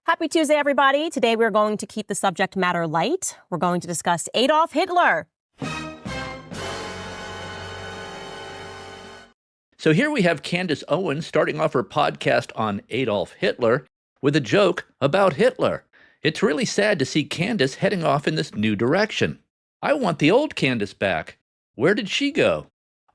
Happy Tuesday, everybody. Today we're going to keep the subject matter light. We're going to discuss Adolf Hitler. So here we have Candace Owens starting off her podcast on Adolf Hitler with a joke about Hitler. It's really sad to see Candace heading off in this new direction. I want the old Candace back. Where did she go?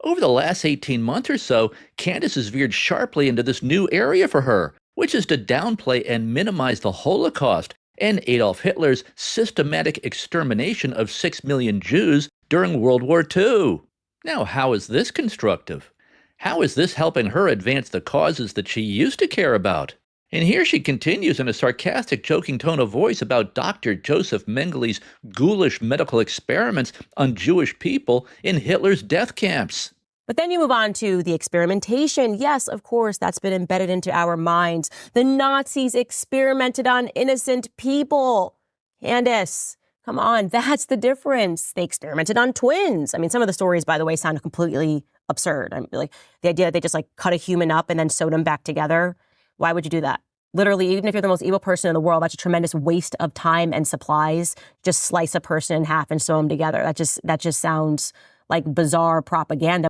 Over the last 18 months or so, Candace has veered sharply into this new area for her, which is to downplay and minimize the Holocaust and Adolf Hitler's systematic extermination of 6 million Jews during World War II. Now, how is this constructive? How is this helping her advance the causes that she used to care about? And here she continues in a sarcastic, joking tone of voice about Dr. Josef Mengele's ghoulish medical experiments on Jewish people in Hitler's death camps. But then you move on to the experimentation. Yes, of course, that's been embedded into our minds. The Nazis experimented on innocent people. Candace, come on, that's the difference. They experimented on twins. I mean, some of the stories, by the way, sound completely absurd. I mean, like the idea that they just cut a human up and then sewed them back together. Why would you do that? Literally, even if you're the most evil person in the world, that's a tremendous waste of time and supplies. Just slice a person in half and sew them together. That just sounds like bizarre propaganda.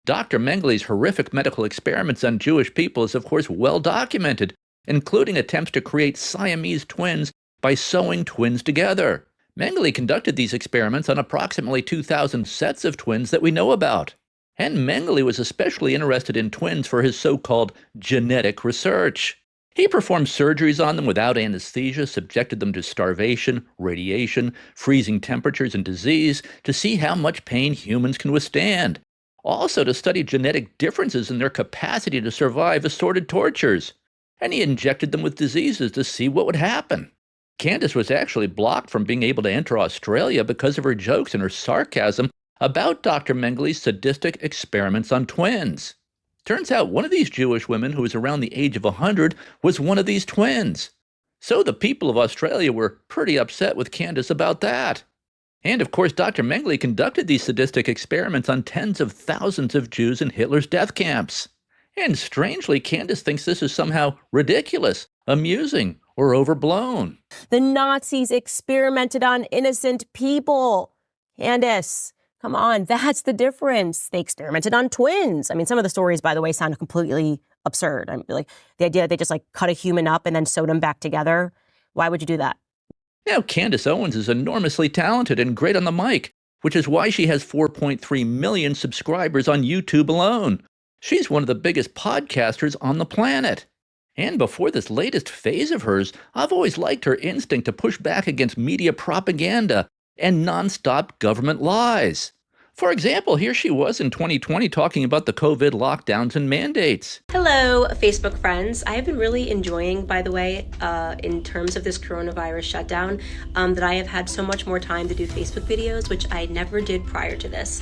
Dr. Mengele's horrific medical experiments on Jewish people is, of course, well documented, including attempts to create Siamese twins by sewing twins together. Mengele conducted these experiments on approximately 2,000 sets of twins that we know about. And Mengele was especially interested in twins for his so-called genetic research. He performed surgeries on them without anesthesia, subjected them to starvation, radiation, freezing temperatures, and disease to see how much pain humans can withstand. Also to study genetic differences in their capacity to survive assorted tortures. And he injected them with diseases to see what would happen. Candace was actually blocked from being able to enter Australia because of her jokes and her sarcasm about Dr. Mengele's sadistic experiments on twins. Turns out one of these Jewish women who was around the age of 100 was one of these twins. So the people of Australia were pretty upset with Candace about that. And of course, Dr. Mengele conducted these sadistic experiments on tens of thousands of Jews in Hitler's death camps. And strangely, Candace thinks this is somehow ridiculous, amusing, or overblown. The Nazis experimented on innocent people. Candace, come on, that's the difference. They experimented on twins. I mean, some of the stories, by the way, sound completely absurd. I mean, like the idea that they just cut a human up and then sewed them back together. Why would you do that? Now, Candace Owens is enormously talented and great on the mic, which is why she has 4.3 million subscribers on YouTube alone. She's one of the biggest podcasters on the planet. And before this latest phase of hers, I've always liked her instinct to push back against media propaganda and nonstop government lies. For example, here she was in 2020 talking about the COVID lockdowns and mandates. Hello, Facebook friends. I have been really enjoying, by the way, in terms of this coronavirus shutdown, that I have had so much more time to do Facebook videos, which I never did prior to this.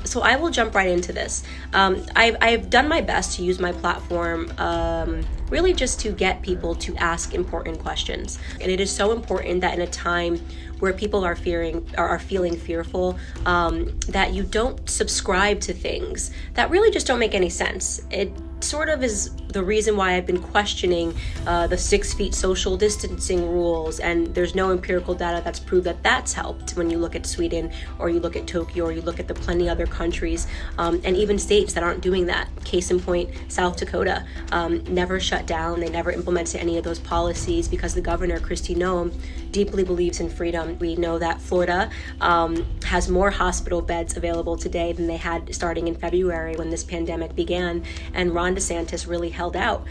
So I will jump right into this. I've done my best to use my platform really just to get people to ask important questions. And it is so important that in a time where people are feeling fearful, that you don't subscribe to things that really just don't make any sense. It sort of is the reason why I've been questioning the 6 feet social distancing rules, and there's no empirical data that's proved that that's helped when you look at Sweden or you look at Tokyo or you look at the plenty other countries and even states that aren't doing that. Case in point, South Dakota never shut down. They never implemented any of those policies because the governor, Kristi Noem, deeply believes in freedom. We know that Florida has more hospital beds available today than they had starting in February when this pandemic began, and Ron DeSantis really held out.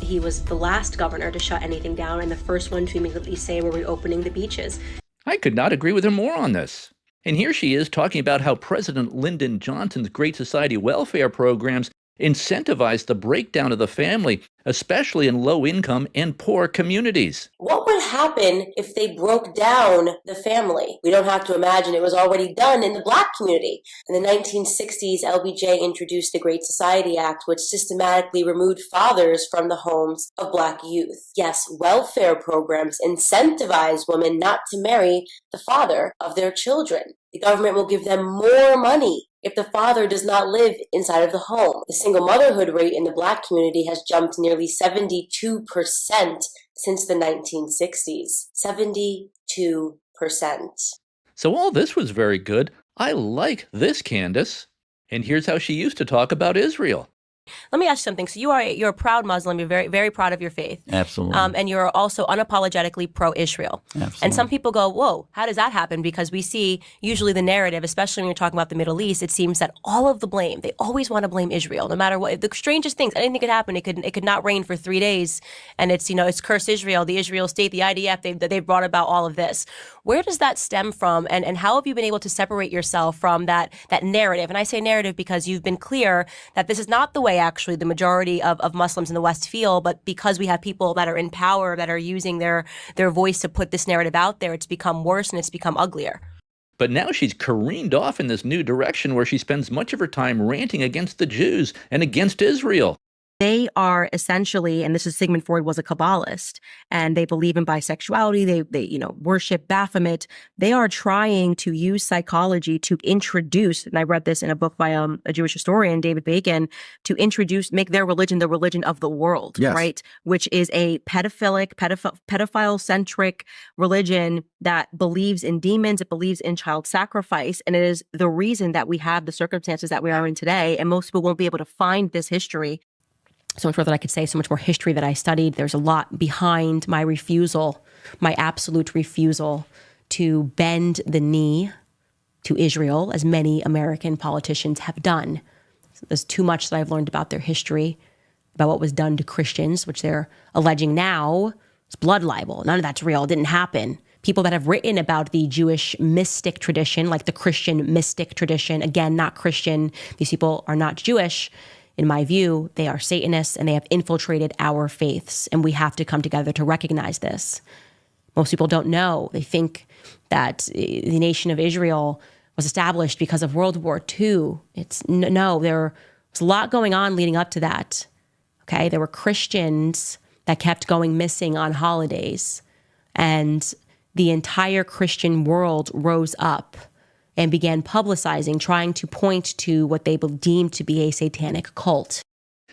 He was the last governor to shut anything down and the first one to immediately say we're reopening the beaches. I could not agree with her more on this. And here she is talking about how President Lyndon Johnson's Great Society welfare programs incentivize the breakdown of the family, especially in low-income and poor communities. What would happen if they broke down the family? We don't have to imagine it was already done in the Black community. In the 1960s, LBJ introduced the Great Society Act, which systematically removed fathers from the homes of Black youth. Yes, welfare programs incentivize women not to marry the father of their children. The government will give them more money if the father does not live inside of the home. The single motherhood rate in the Black community has jumped nearly 72% since the 1960s. 72%. So all this was very good. I like this Candace. And here's how she used to talk about Israel. Let me ask you something. So you're a proud Muslim. You're very, very proud of your faith. Absolutely. And you're also unapologetically pro-Israel. Absolutely. And some people go, whoa, how does that happen? Because we see usually the narrative, especially when you're talking about the Middle East, it seems that all of the blame, they always want to blame Israel, no matter what. The strangest things, anything could happen. It could not rain for 3 days. And it's curse Israel, the Israel state, the IDF, they've brought about all of this. Where does that stem from? And how have you been able to separate yourself from that narrative? And I say narrative because you've been clear that this is not the way actually the majority of Muslims in the West feel, but because we have people that are in power that are using their voice to put this narrative out there, it's become worse and it's become uglier. But now she's careened off in this new direction where she spends much of her time ranting against the Jews and against Israel. They are essentially, and this is Sigmund Freud was a Kabbalist, and they believe in bisexuality. They worship Baphomet. They are trying to use psychology to introduce, and I read this in a book by a Jewish historian, David Bacon, to make their religion the religion of the world, Yes. right? Which is a pedophile-centric religion that believes in demons. It believes in child sacrifice, and it is the reason that we have the circumstances that we are in today. And most people won't be able to find this history. So much more that I could say, so much more history that I studied. There's a lot behind my refusal, my absolute refusal to bend the knee to Israel, as many American politicians have done. So there's too much that I've learned about their history, about what was done to Christians, which they're alleging now is blood libel. None of that's real. It didn't happen. People that have written about the Jewish mystic tradition, like the Christian mystic tradition, again, not Christian. These people are not Jewish. In my view, they are Satanists and they have infiltrated our faiths, and we have to come together to recognize this. Most people don't know. They think that the nation of Israel was established because of World War II. No, there was a lot going on leading up to that. Okay, there were Christians that kept going missing on holidays, and the entire Christian world rose up and began publicizing, trying to point to what they deemed to be a satanic cult.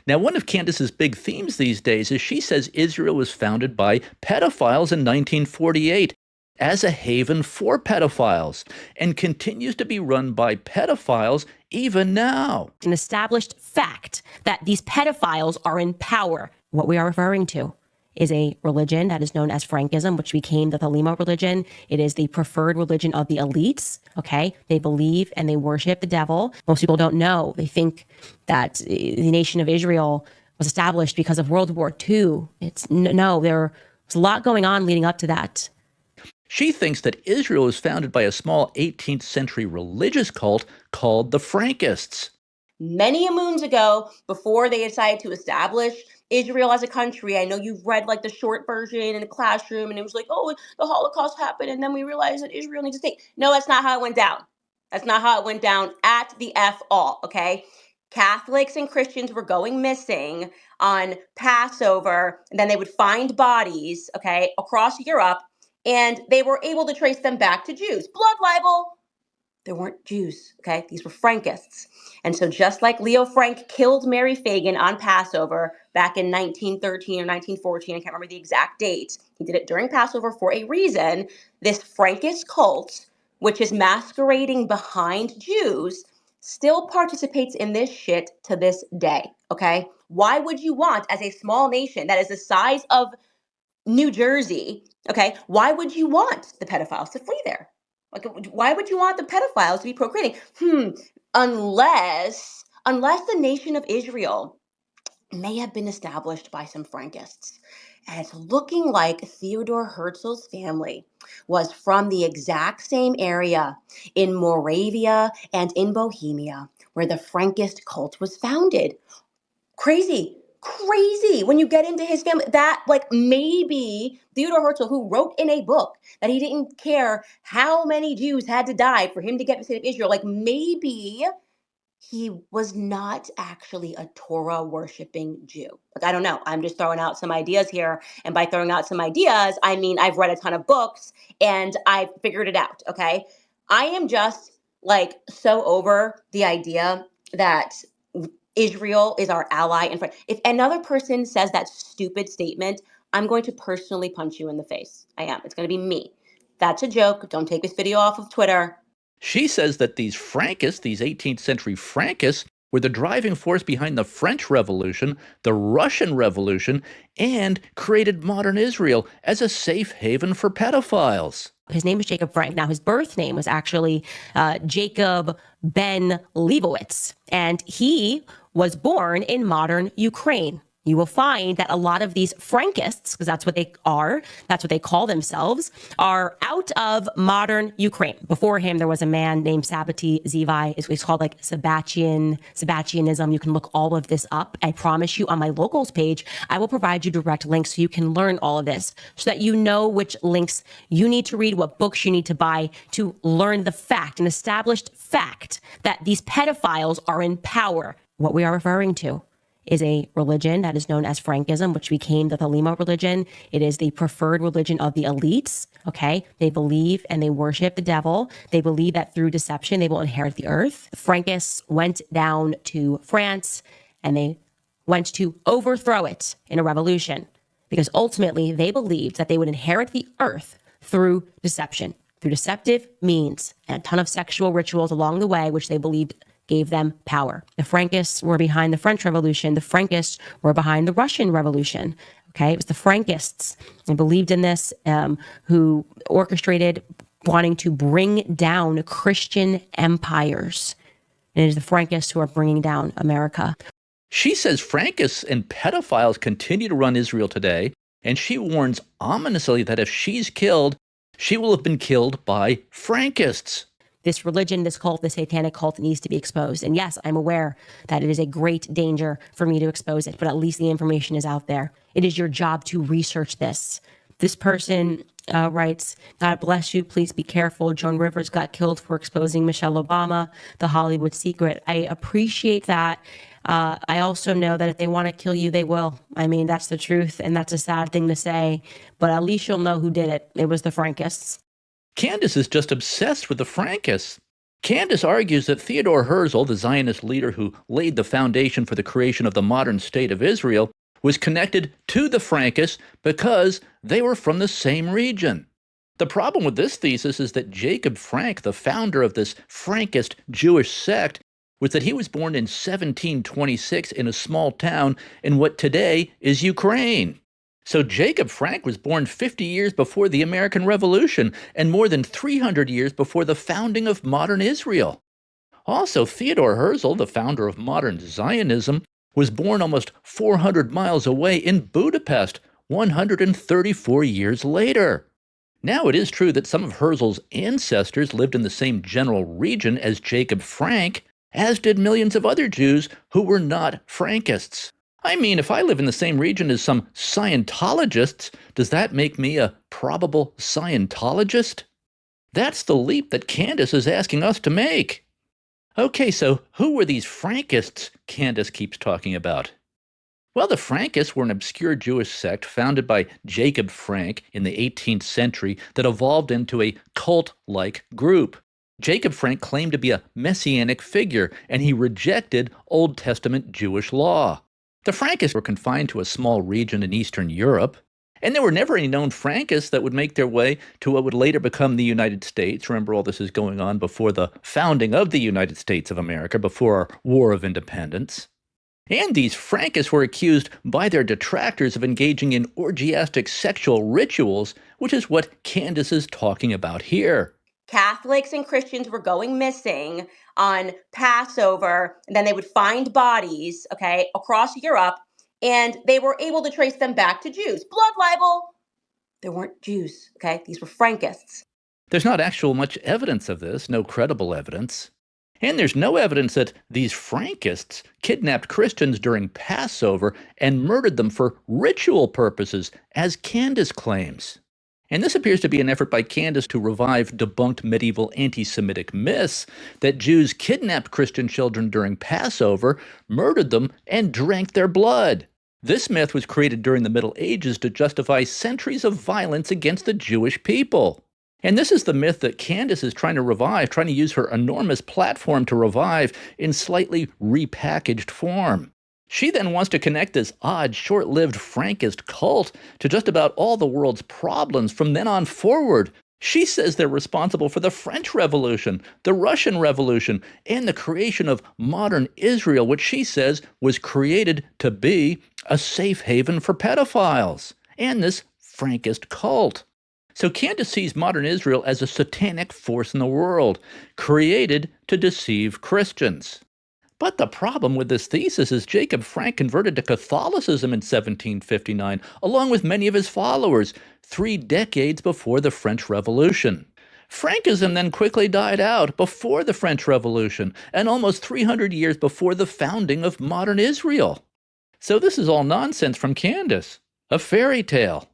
Now, one of Candace's big themes these days is she says Israel was founded by pedophiles in 1948 as a haven for pedophiles and continues to be run by pedophiles even now. An established fact that these pedophiles are in power. What we are referring to is a religion that is known as Frankism, which became the Thelema religion. It is the preferred religion of the elites, okay? They believe and they worship the devil. Most people don't know. They think that the nation of Israel was established because of World War II. No, there was a lot going on leading up to that. She thinks that Israel was founded by a small 18th century religious cult called the Frankists. Many moons ago, before they decided to establish Israel as a country, I know you've read like the short version in the classroom, and it was like, oh, the Holocaust happened, and then we realized that Israel needs a state. No, that's not how it went down. That's not how it went down at the F all, okay? Catholics and Christians were going missing on Passover, and then they would find bodies, okay, across Europe, and they were able to trace them back to Jews. Blood libel. They weren't Jews, okay? These were Frankists. And so just like Leo Frank killed Mary Phagan on Passover back in 1913 or 1914, I can't remember the exact date, he did it during Passover for a reason, this Frankist cult, which is masquerading behind Jews, still participates in this shit to this day, okay? Why would you want, as a small nation that is the size of New Jersey, okay, why would you want the pedophiles to flee there? Like, why would you want the pedophiles to be procreating? Unless the nation of Israel may have been established by some Frankists. And it's looking like Theodor Herzl's family was from the exact same area in Moravia and in Bohemia where the Frankist cult was founded. Crazy when you get into his family, that like maybe Theodor Herzl, who wrote in a book that he didn't care how many Jews had to die for him to get the state of Israel, like maybe he was not actually a Torah worshiping Jew. Like, I don't know. I'm just throwing out some ideas here. And by throwing out some ideas, I mean, I've read a ton of books and I've figured it out. Okay. I am just like so over the idea that Israel is our ally and friend. If another person says that stupid statement, I'm going to personally punch you in the face. I am. It's going to be me. That's a joke. Don't take this video off of Twitter. She says that these Frankists, these 18th century Frankists, were the driving force behind the French Revolution, the Russian Revolution, and created modern Israel as a safe haven for pedophiles. His name is Jacob Frank. Now, his birth name was actually Jacob Ben Leibowitz, and he was born in modern Ukraine. You will find that a lot of these Frankists, because that's what they are, that's what they call themselves, are out of modern Ukraine. Before him, there was a man named Sabbaty Zivi. It's called like Sabbatianism. You can look all of this up. I promise you on my locals page, I will provide you direct links so you can learn all of this so that you know which links you need to read, what books you need to buy to learn the fact, an established fact that these pedophiles are in power. What we are referring to is a religion that is known as Frankism, which became the Thelema religion. It is the preferred religion of the elites, okay? They believe and they worship the devil. They believe that through deception, they will inherit the earth. The Frankists went down to France and they went to overthrow it in a revolution because ultimately they believed that they would inherit the earth through deception, through deceptive means, and a ton of sexual rituals along the way, which they believed gave them power. The Frankists were behind the French Revolution. The Frankists were behind the Russian Revolution. Okay, it was the Frankists who believed in this, who orchestrated wanting to bring down Christian empires. And it is the Frankists who are bringing down America. She says Frankists and pedophiles continue to run Israel today, and she warns ominously that if she's killed, she will have been killed by Frankists. This religion, this cult, this satanic cult needs to be exposed. And yes, I'm aware that it is a great danger for me to expose it, but at least the information is out there. It is your job to research this. This person writes, God bless you. Please be careful. Joan Rivers got killed for exposing Michelle Obama, the Hollywood secret. I appreciate that. I also know that if they want to kill you, they will. I mean, that's the truth. And that's a sad thing to say, but at least you'll know who did it. It was the Frankists. Candace is just obsessed with the Frankists. Candace argues that Theodor Herzl, the Zionist leader who laid the foundation for the creation of the modern state of Israel, was connected to the Frankists because they were from the same region. The problem with this thesis is that Jacob Frank, the founder of this Frankist Jewish sect, was that he was born in 1726 in a small town in what today is Ukraine. So Jacob Frank was born 50 years before the American Revolution and more than 300 years before the founding of modern Israel. Also, Theodor Herzl, the founder of modern Zionism, was born almost 400 miles away in Budapest 134 years later. Now, it is true that some of Herzl's ancestors lived in the same general region as Jacob Frank, as did millions of other Jews who were not Frankists. I mean, if I live in the same region as some Scientologists, does that make me a probable Scientologist? That's the leap that Candace is asking us to make. Okay, so who were these Frankists Candace keeps talking about? Well, the Frankists were an obscure Jewish sect founded by Jacob Frank in the 18th century that evolved into a cult-like group. Jacob Frank claimed to be a messianic figure, and he rejected Old Testament Jewish law. The Frankists were confined to a small region in Eastern Europe, and there were never any known Frankists that would make their way to what would later become the United States. Remember, all this is going on before the founding of the United States of America, before our War of Independence. And these Frankists were accused by their detractors of engaging in orgiastic sexual rituals, which is what Candace is talking about here. Catholics and Christians were going missing on Passover, and then they would find bodies, okay, across Europe, and they were able to trace them back to Jews. Blood libel. They weren't Jews, okay? These were Frankists. There's not actual much evidence of this, no credible evidence. And there's no evidence that these Frankists kidnapped Christians during Passover and murdered them for ritual purposes, as Candace claims. And this appears to be an effort by Candace to revive debunked medieval anti-Semitic myths that Jews kidnapped Christian children during Passover, murdered them, and drank their blood. This myth was created during the Middle Ages to justify centuries of violence against the Jewish people. And this is the myth that Candace is trying to revive, trying to use her enormous platform to revive in slightly repackaged form. She then wants to connect this odd, short-lived Frankist cult to just about all the world's problems from then on forward. She says they're responsible for the French Revolution, the Russian Revolution, and the creation of modern Israel, which she says was created to be a safe haven for pedophiles, and this Frankist cult. So Candace sees modern Israel as a satanic force in the world, created to deceive Christians. But the problem with this thesis is Jacob Frank converted to Catholicism in 1759, along with many of his followers, 3 decades before the French Revolution. Frankism then quickly died out before the French Revolution, and almost 300 years before the founding of modern Israel. So this is all nonsense from Candace, a fairy tale.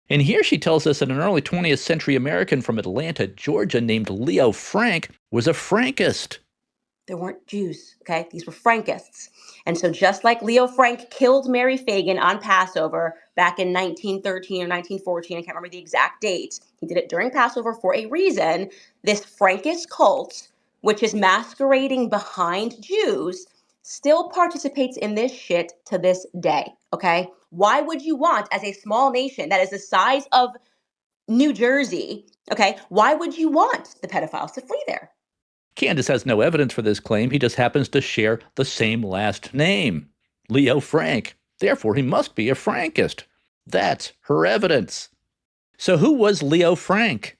And here she tells us that an early 20th century American from Atlanta, Georgia, named Leo Frank was a Frankist. They weren't Jews, okay? These were Frankists. And so just like Leo Frank killed Mary Phagan on Passover back in 1913 or 1914, I can't remember the exact date, he did it during Passover for a reason, this Frankist cult, which is masquerading behind Jews, still participates in this shit to this day, okay? Why would you want, as a small nation that is the size of New Jersey, okay, why would you want the pedophiles to flee there? Candace has no evidence for this claim. He just happens to share the same last name, Leo Frank. Therefore, he must be a Frankist. That's her evidence. So who was Leo Frank?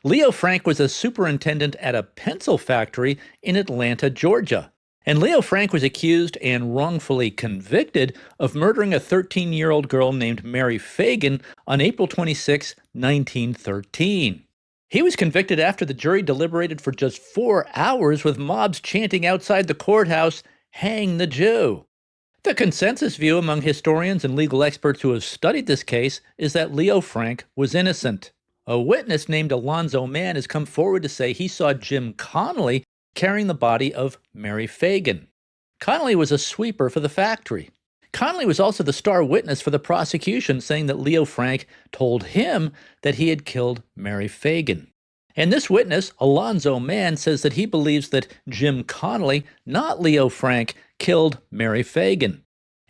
Leo Frank was a superintendent at a pencil factory in Atlanta, Georgia. And Leo Frank was accused and wrongfully convicted of murdering a 13-year-old girl named Mary Phagan on April 26, 1913. He was convicted after the jury deliberated for just 4 hours with mobs chanting outside the courthouse, "Hang the Jew." The consensus view among historians and legal experts who have studied this case is that Leo Frank was innocent. A witness named Alonzo Mann has come forward to say he saw Jim Connolly carrying the body of Mary Phagan. Connolly was a sweeper for the factory. Connolly was also the star witness for the prosecution, saying that Leo Frank told him that he had killed Mary Phagan. And this witness, Alonzo Mann, says that he believes that Jim Connolly, not Leo Frank, killed Mary Phagan.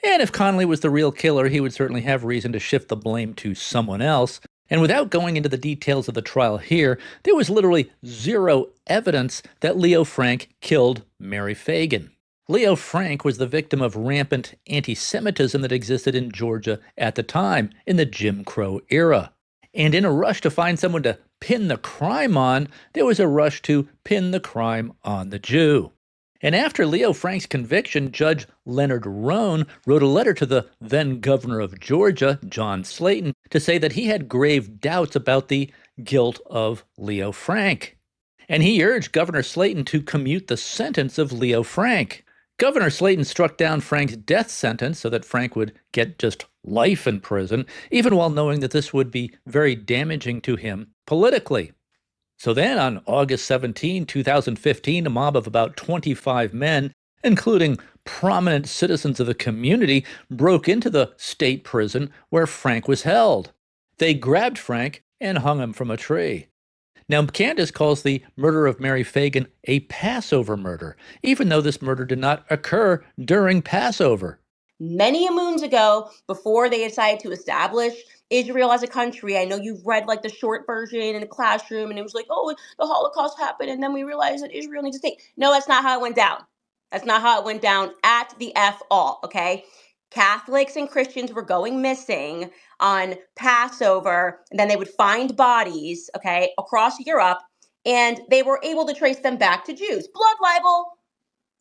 And if Connolly was the real killer, he would certainly have reason to shift the blame to someone else. And without going into the details of the trial here, there was literally zero evidence that Leo Frank killed Mary Phagan. Leo Frank was the victim of rampant anti-Semitism that existed in Georgia at the time, in the Jim Crow era. And in a rush to find someone to pin the crime on, there was a rush to pin the crime on the Jew. And after Leo Frank's conviction, Judge Leonard Roane wrote a letter to the then governor of Georgia, John Slayton, to say that he had grave doubts about the guilt of Leo Frank. And he urged Governor Slayton to commute the sentence of Leo Frank. Governor Slayton struck down Frank's death sentence so that Frank would get just life in prison, even while knowing that this would be very damaging to him politically. So then on August 17, 2015, a mob of about 25 men, including prominent citizens of the community, broke into the state prison where Frank was held. They grabbed Frank and hung him from a tree. Now, Candace calls the murder of Mary Phagan a Passover murder, even though this murder did not occur during Passover. Many moons ago, before they decided to establish Israel as a country, I know you've read like the short version in the classroom, and it was like, oh, the Holocaust happened, and then we realized that Israel needs a state. No, that's not how it went down. That's not how it went down at the F all, okay? Catholics and Christians were going missing on Passover, and then they would find bodies, okay, across Europe, and they were able to trace them back to Jews. Blood libel.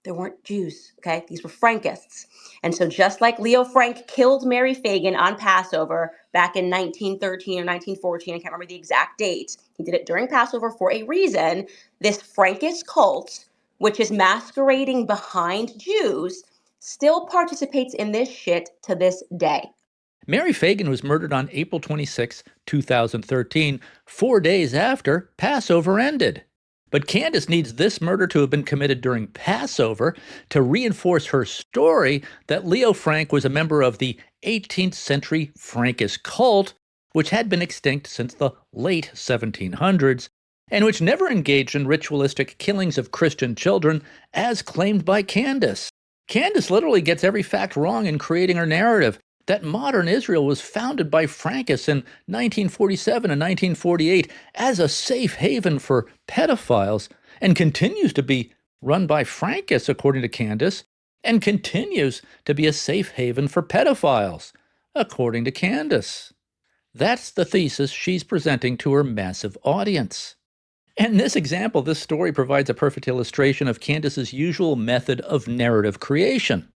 They weren't Jews, okay? These were Frankists. And so just like Leo Frank killed Mary Phagan on Passover back in 1913 or 1914, I can't remember the exact date, he did it during Passover for a reason, this Frankist cult, which is masquerading behind Jews, still participates in this shit to this day. Mary Phagan was murdered on April 26, 2013, 4 days after Passover ended. But Candace needs this murder to have been committed during Passover to reinforce her story that Leo Frank was a member of the 18th century Frankist cult which had been extinct since the late 1700s, and which never engaged in ritualistic killings of Christian children, as claimed by Candace. Candace literally gets every fact wrong in creating her narrative that modern Israel was founded by Frankists in 1947 and 1948 as a safe haven for pedophiles, and continues to be run by Frankists, according to Candace, and continues to be a safe haven for pedophiles, according to Candace. That's the thesis she's presenting to her massive audience. And in this example, this story provides a perfect illustration of Candace's usual method of narrative creation.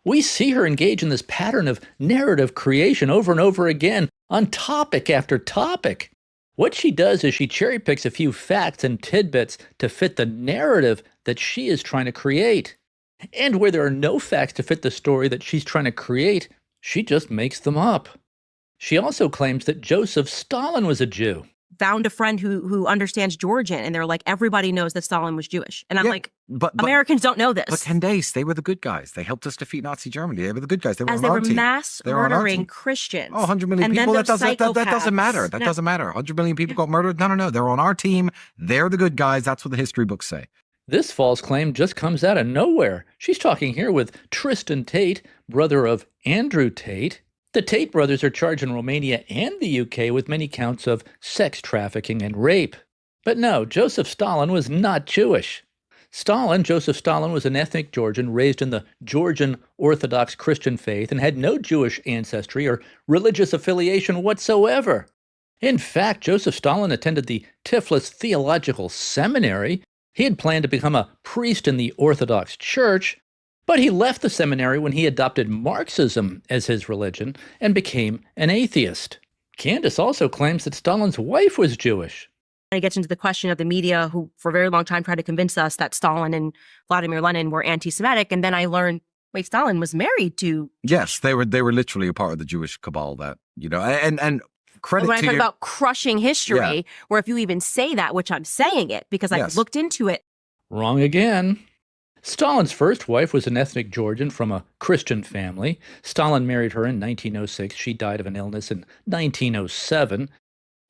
We see her engage in this pattern of narrative creation over and over again on topic after topic. What she does is she cherry picks a few facts and tidbits to fit the narrative that she is trying to create. And where there are no facts to fit the story that she's trying to create, she just makes them up. She also claims that Joseph Stalin was a Jew. Found a friend who understands Georgian, and they're like, everybody knows that Stalin was Jewish. And I'm like, but Americans don't know this. But Candace, they were the good guys. They helped us defeat Nazi Germany. They were the good guys. They were as on they our were team. mass They were murdering Christians. Oh, 100 million and people. That doesn't matter. That doesn't matter. 100 million people got murdered. No. They're on our team. They're the good guys. That's what the history books say. This false claim just comes out of nowhere. She's talking here with Tristan Tate, brother of Andrew Tate. The Tate brothers are charged in Romania and the UK with many counts of sex trafficking and rape. But no, Joseph Stalin was not Jewish. Joseph Stalin, was an ethnic Georgian raised in the Georgian Orthodox Christian faith and had no Jewish ancestry or religious affiliation whatsoever. In fact, Joseph Stalin attended the Tiflis Theological Seminary. He had planned to become a priest in the Orthodox Church, but he left the seminary when he adopted Marxism as his religion and became an atheist. Candace also claims that Stalin's wife was Jewish. It gets into the question of the media, who for a very long time tried to convince us that Stalin and Vladimir Lenin were anti-Semitic, and then I learned, wait, Stalin was married to... Yes, they were literally a part of the Jewish cabal that, and credit when to I talk you. about crushing history, where if you even say that, which I'm saying it, because I've looked into it. Wrong again. Stalin's first wife was an ethnic Georgian from a Christian family. Stalin married her in 1906. She died of an illness in 1907.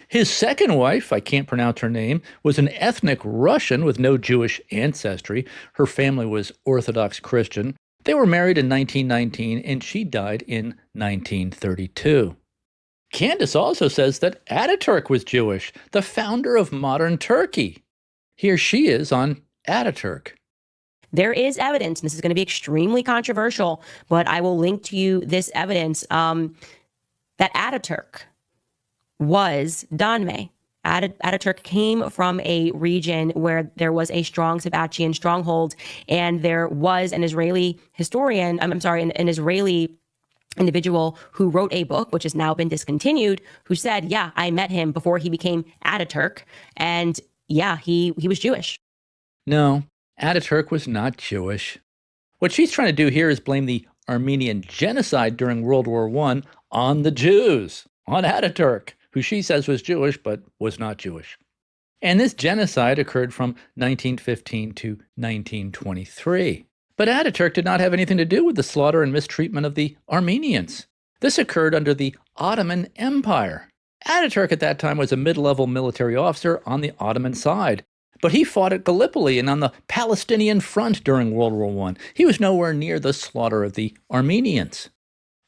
His second wife, I can't pronounce her name, was an ethnic Russian with no Jewish ancestry. Her family was Orthodox Christian. They were married in 1919, and she died in 1932. Candace also says that Ataturk was Jewish, the founder of modern Turkey. Here she is on Ataturk. There is evidence, and this is going to be extremely controversial, but I will link to you this evidence that Ataturk was Danme. Ataturk came from a region where there was a strong Sabbatian stronghold, and there was an Israeli historian, an Israeli individual who wrote a book, which has now been discontinued, who said, yeah, I met him before he became Ataturk, and yeah, he was Jewish. No, Ataturk was not Jewish. What she's trying to do here is blame the Armenian genocide during World War I on the Jews, on Ataturk, who she says was Jewish but was not Jewish. And this genocide occurred from 1915 to 1923. But Ataturk did not have anything to do with the slaughter and mistreatment of the Armenians. This occurred under the Ottoman Empire. Ataturk at that time was a mid-level military officer on the Ottoman side. But he fought at Gallipoli and on the Palestinian front during World War I. He was nowhere near the slaughter of the Armenians.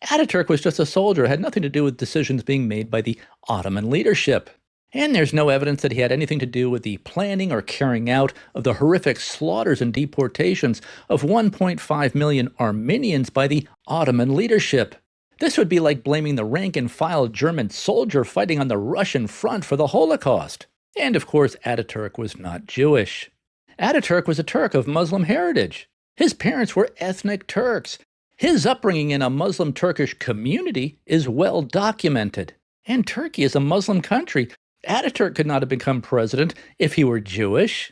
Ataturk was just a soldier, had nothing to do with decisions being made by the Ottoman leadership. And there's no evidence that he had anything to do with the planning or carrying out of the horrific slaughters and deportations of 1.5 million Armenians by the Ottoman leadership. This would be like blaming the rank-and-file German soldier fighting on the Russian front for the Holocaust. And of course, Ataturk was not Jewish. Ataturk was a Turk of Muslim heritage. His parents were ethnic Turks. His upbringing in a Muslim Turkish community is well documented. And Turkey is a Muslim country. Ataturk could not have become president if he were Jewish.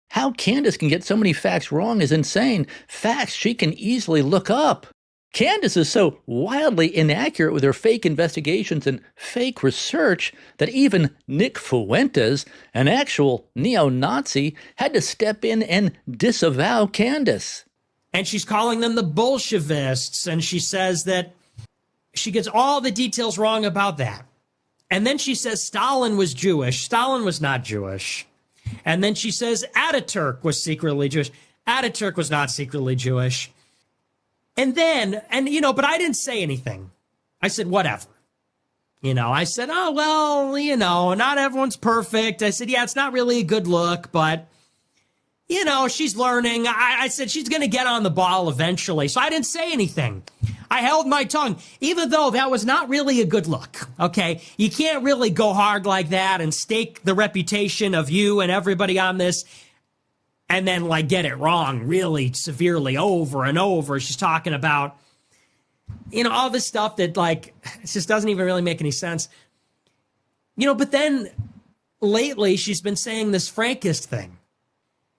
How Candace can get so many facts wrong is insane. Facts she can easily look up. Candace is so wildly inaccurate with her fake investigations and fake research that even Nick Fuentes, an actual neo-Nazi, had to step in and disavow Candace. And she's calling them the Bolshevists, and she says that she gets all the details wrong about that. And then she says Stalin was Jewish. Stalin was not Jewish. And then she says Ataturk was secretly Jewish. Ataturk was not secretly Jewish. And then, but I didn't say anything. I said, whatever. I said, oh, well, not everyone's perfect. I said, yeah, it's not really a good look, but, she's learning. I said she's going to get on the ball eventually. So I didn't say anything. I held my tongue, even though that was not really a good look, okay? You can't really go hard like that and stake the reputation of you and everybody on this and then, get it wrong really severely over and over. She's talking about, all this stuff that, it just doesn't even really make any sense. But then lately she's been saying this Frankist thing.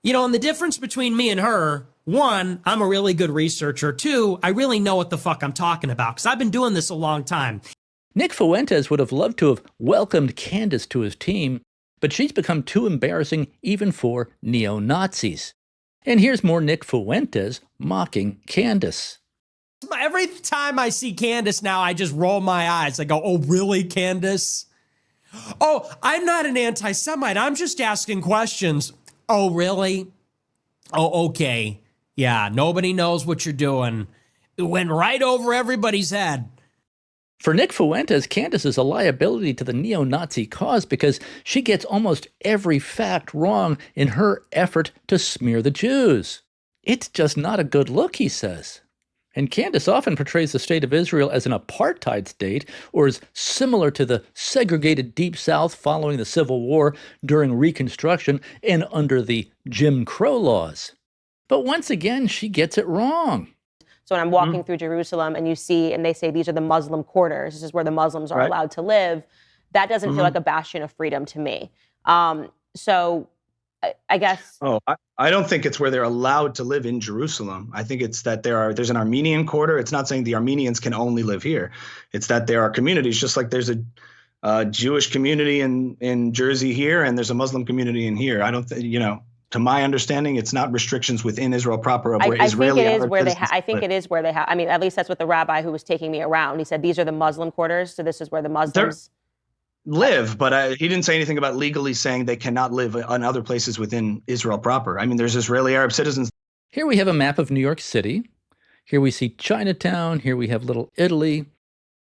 And the difference between me and her, one, I'm a really good researcher. Two, I really know what the fuck I'm talking about because I've been doing this a long time. Nick Fuentes would have loved to have welcomed Candace to his team, but she's become too embarrassing even for neo-Nazis. And here's more Nick Fuentes mocking Candace. Every time I see Candace now, I just roll my eyes. I go, oh, really, Candace? Oh, I'm not an anti-Semite. I'm just asking questions. Oh, really? Oh, okay. Yeah, nobody knows what you're doing. It went right over everybody's head. For Nick Fuentes, Candace is a liability to the neo-Nazi cause because she gets almost every fact wrong in her effort to smear the Jews. It's just not a good look, he says. And Candace often portrays the state of Israel as an apartheid state or as similar to the segregated Deep South following the Civil War during Reconstruction and under the Jim Crow laws. But once again, she gets it wrong. So when I'm walking through Jerusalem and you see, and they say these are the Muslim quarters, this is where the Muslims are allowed to live, that doesn't feel like a bastion of freedom to me. So I guess. Oh, I don't think it's where they're allowed to live in Jerusalem. I think it's that there's an Armenian quarter. It's not saying the Armenians can only live here. It's that there are communities, just like there's a Jewish community in Jersey here, and there's a Muslim community in here. I don't think, to my understanding, it's not restrictions within Israel proper of where Israeli. I think it is where they have. I mean, at least that's what the rabbi who was taking me around. He said these are the Muslim quarters, so this is where the Muslims live, but he didn't say anything about legally saying they cannot live in other places within Israel proper. I mean, there's Israeli Arab citizens. Here we have a map of New York City. Here we see Chinatown. Here we have Little Italy.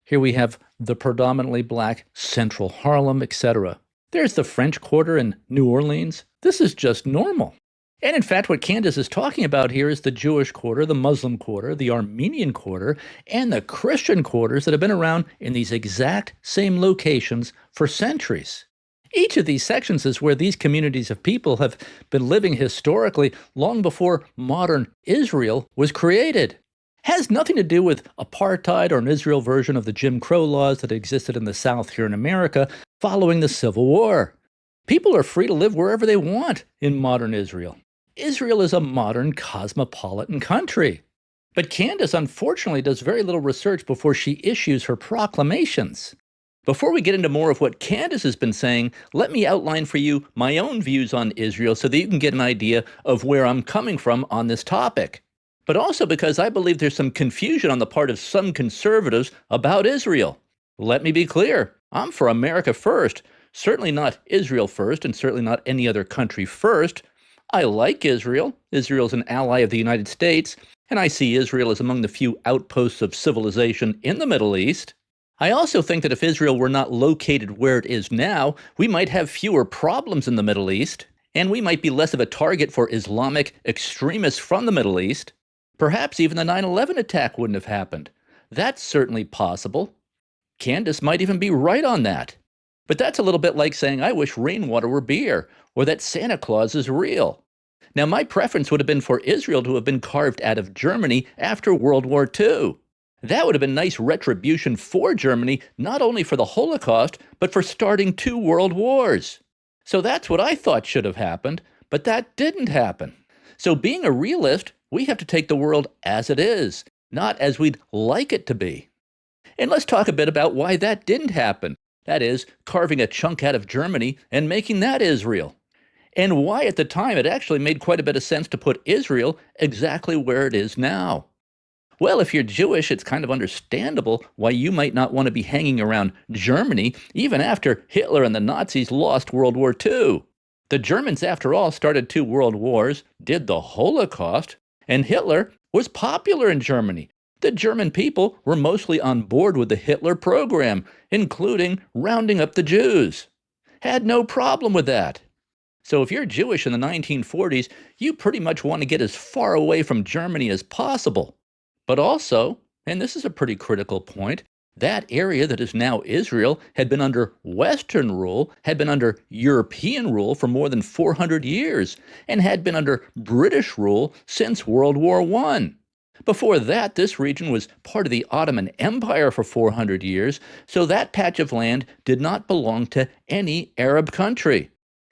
Here we have the predominantly black Central Harlem, etc. There's the French Quarter in New Orleans. This is just normal. And in fact, what Candace is talking about here is the Jewish quarter, the Muslim quarter, the Armenian quarter, and the Christian quarters that have been around in these exact same locations for centuries. Each of these sections is where these communities of people have been living historically long before modern Israel was created. Has nothing to do with apartheid or an Israel version of the Jim Crow laws that existed in the South here in America following the Civil War. People are free to live wherever they want in modern Israel. Israel is a modern cosmopolitan country. But Candace, unfortunately, does very little research before she issues her proclamations. Before we get into more of what Candace has been saying, let me outline for you my own views on Israel so that you can get an idea of where I'm coming from on this topic. But also because I believe there's some confusion on the part of some conservatives about Israel. Let me be clear, I'm for America first, certainly not Israel first, and certainly not any other country first. I like Israel. Israel's an ally of the United States, and I see Israel as among the few outposts of civilization in the Middle East. I also think that if Israel were not located where it is now, we might have fewer problems in the Middle East, and we might be less of a target for Islamic extremists from the Middle East. Perhaps even the 9/11 attack wouldn't have happened. That's certainly possible. Candace might even be right on that. But that's a little bit like saying, I wish rainwater were beer, or that Santa Claus is real. Now, my preference would have been for Israel to have been carved out of Germany after World War II. That would have been nice retribution for Germany, not only for the Holocaust, but for starting 2 world wars. So that's what I thought should have happened, but that didn't happen. So being a realist, we have to take the world as it is, not as we'd like it to be. And let's talk a bit about why that didn't happen. That is, carving a chunk out of Germany and making that Israel. And why at the time it actually made quite a bit of sense to put Israel exactly where it is now. Well, if you're Jewish, it's kind of understandable why you might not want to be hanging around Germany even after Hitler and the Nazis lost World War II. The Germans, after all, started 2 world wars, did the Holocaust, and Hitler was popular in Germany. The German people were mostly on board with the Hitler program, including rounding up the Jews. Had no problem with that. So if you're Jewish in the 1940s, you pretty much want to get as far away from Germany as possible. But also, and this is a pretty critical point, that area that is now Israel had been under Western rule, had been under European rule for more than 400 years, and had been under British rule since World War I. Before that, this region was part of the Ottoman Empire for 400 years, so that patch of land did not belong to any Arab country.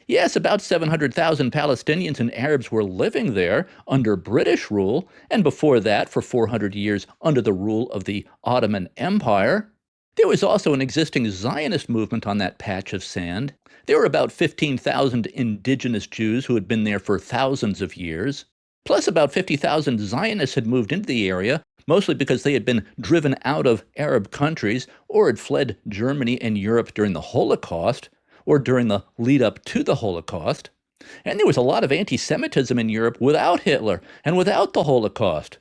Yes, about 700,000 Palestinians and Arabs were living there under British rule, and before that, for 400 years, under the rule of the Ottoman Empire. There was also an existing Zionist movement on that patch of sand. There were about 15,000 indigenous Jews who had been there for thousands of years. Plus, about 50,000 Zionists had moved into the area, mostly because they had been driven out of Arab countries or had fled Germany and Europe during the Holocaust, or during the lead up to the Holocaust. And there was a lot of anti-Semitism in Europe without Hitler and without the Holocaust.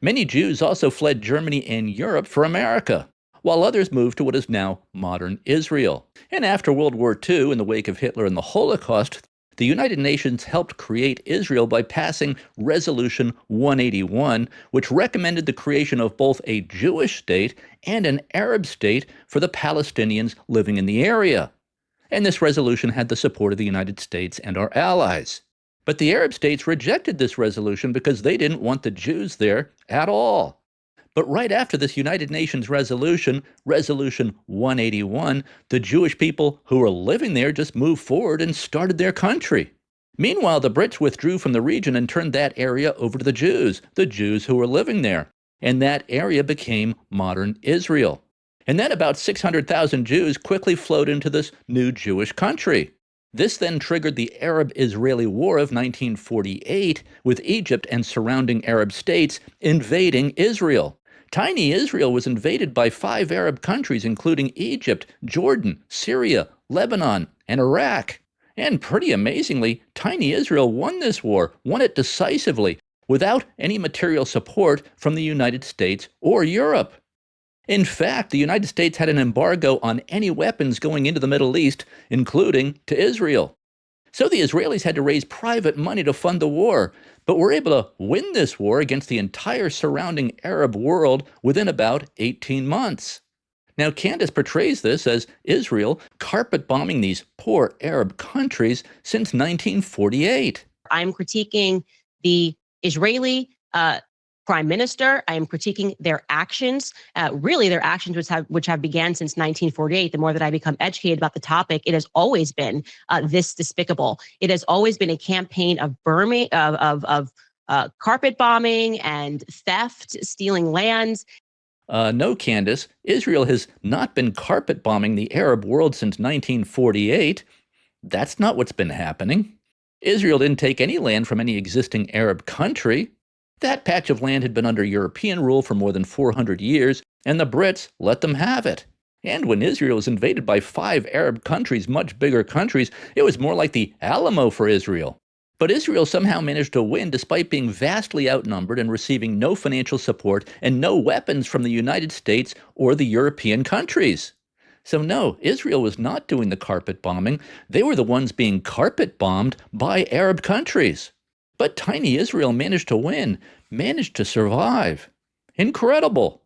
Many Jews also fled Germany and Europe for America, while others moved to what is now modern Israel. And after World War II, in the wake of Hitler and the Holocaust, the United Nations helped create Israel by passing Resolution 181, which recommended the creation of both a Jewish state and an Arab state for the Palestinians living in the area. And this resolution had the support of the United States and our allies. But the Arab states rejected this resolution because they didn't want the Jews there at all. But right after this United Nations resolution, Resolution 181, the Jewish people who were living there just moved forward and started their country. Meanwhile, the Brits withdrew from the region and turned that area over to the Jews who were living there. And that area became modern Israel. And then about 600,000 Jews quickly flowed into this new Jewish country. This then triggered the Arab-Israeli War of 1948, with Egypt and surrounding Arab states invading Israel. Tiny Israel was invaded by 5 Arab countries, including Egypt, Jordan, Syria, Lebanon, and Iraq. And pretty amazingly, tiny Israel won this war, won it decisively, without any material support from the United States or Europe. In fact, the United States had an embargo on any weapons going into the Middle East, including to Israel. So the Israelis had to raise private money to fund the war, but were able to win this war against the entire surrounding Arab world within about 18 months. Now, Candace portrays this as Israel carpet bombing these poor Arab countries since 1948. I'm critiquing the Israeli prime minister. I am critiquing their actions, really their actions which have began since 1948. The more that I become educated about the topic, it has always been this despicable. It has always been a campaign of burning, of carpet bombing and theft, stealing lands. No, Candace, Israel has not been carpet bombing the Arab world since 1948. That's not what's been happening. Israel didn't take any land from any existing Arab country. That patch of land had been under European rule for more than 400 years, and the Brits let them have it. And when Israel was invaded by 5 Arab countries, much bigger countries, it was more like the Alamo for Israel. But Israel somehow managed to win despite being vastly outnumbered and receiving no financial support and no weapons from the United States or the European countries. So no, Israel was not doing the carpet bombing. They were the ones being carpet bombed by Arab countries. But tiny Israel managed to win, managed to survive. Incredible.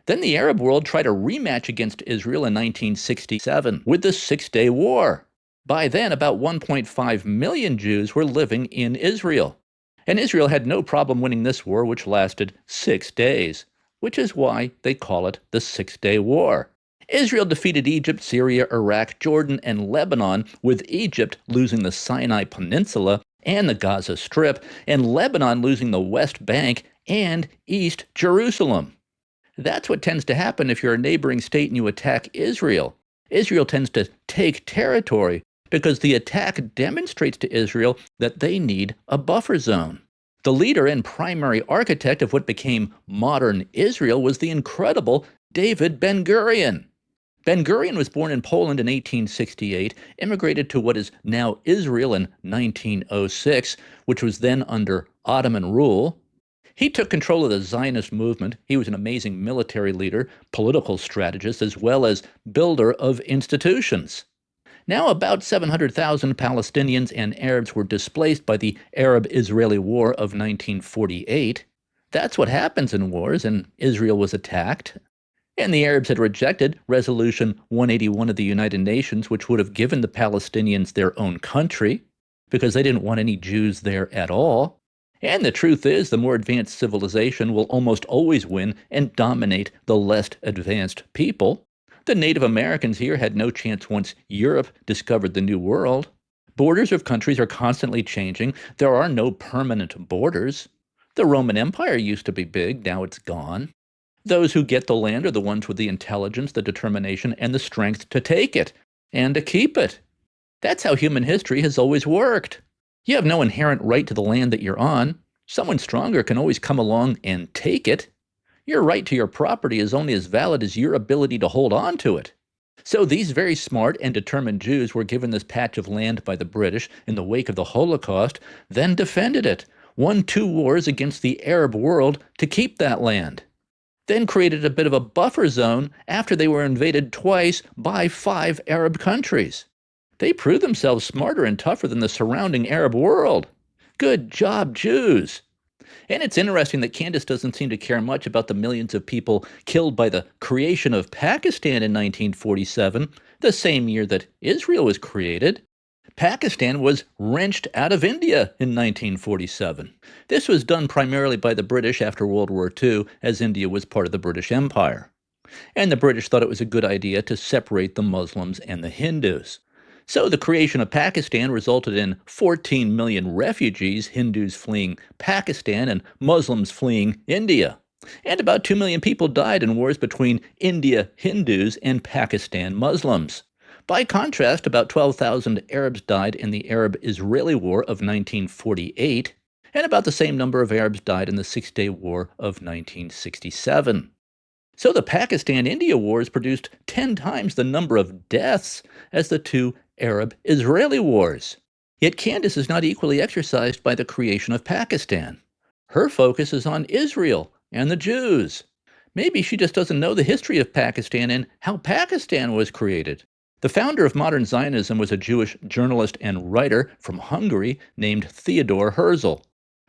Then the Arab world tried a rematch against Israel in 1967 with the Six-Day War. By then, about 1.5 million Jews were living in Israel. And Israel had no problem winning this war, which lasted 6 days, which is why they call it the Six-Day War. Israel defeated Egypt, Syria, Iraq, Jordan, and Lebanon, with Egypt losing the Sinai Peninsula and the Gaza Strip, and Lebanon losing the West Bank and East Jerusalem. That's what tends to happen if you're a neighboring state and you attack Israel. Israel tends to take territory because the attack demonstrates to Israel that they need a buffer zone. The leader and primary architect of what became modern Israel was the incredible David Ben-Gurion. Ben-Gurion was born in Poland in 1868, immigrated to what is now Israel in 1906, which was then under Ottoman rule. He took control of the Zionist movement. He was an amazing military leader, political strategist, as well as builder of institutions. Now about 700,000 Palestinians and Arabs were displaced by the Arab-Israeli War of 1948. That's what happens in wars, and Israel was attacked. And the Arabs had rejected Resolution 181 of the United Nations, which would have given the Palestinians their own country, because they didn't want any Jews there at all. And the truth is, the more advanced civilization will almost always win and dominate the less advanced people. The Native Americans here had no chance once Europe discovered the New World. Borders of countries are constantly changing. There are no permanent borders. The Roman Empire used to be big, now it's gone. Those who get the land are the ones with the intelligence, the determination, and the strength to take it and to keep it. That's how human history has always worked. You have no inherent right to the land that you're on. Someone stronger can always come along and take it. Your right to your property is only as valid as your ability to hold on to it. So these very smart and determined Jews were given this patch of land by the British in the wake of the Holocaust, then defended it, won 2 wars against the Arab world to keep that land, then created a bit of a buffer zone after they were invaded twice by 5 Arab countries. They proved themselves smarter and tougher than the surrounding Arab world. Good job, Jews. And it's interesting that Candace doesn't seem to care much about the millions of people killed by the creation of Pakistan in 1947, the same year that Israel was created. Pakistan was wrenched out of India in 1947. This was done primarily by the British after World War II, as India was part of the British Empire. And the British thought it was a good idea to separate the Muslims and the Hindus. So the creation of Pakistan resulted in 14 million refugees, Hindus fleeing Pakistan and Muslims fleeing India. And about 2 million people died in wars between India Hindus and Pakistan Muslims. By contrast, about 12,000 Arabs died in the Arab-Israeli War of 1948, and about the same number of Arabs died in the Six-Day War of 1967. So the Pakistan-India wars produced 10 times the number of deaths as the 2 Arab-Israeli wars. Yet Candace is not equally exercised by the creation of Pakistan. Her focus is on Israel and the Jews. Maybe she just doesn't know the history of Pakistan and how Pakistan was created. The founder of modern Zionism was a Jewish journalist and writer from Hungary named Theodor Herzl.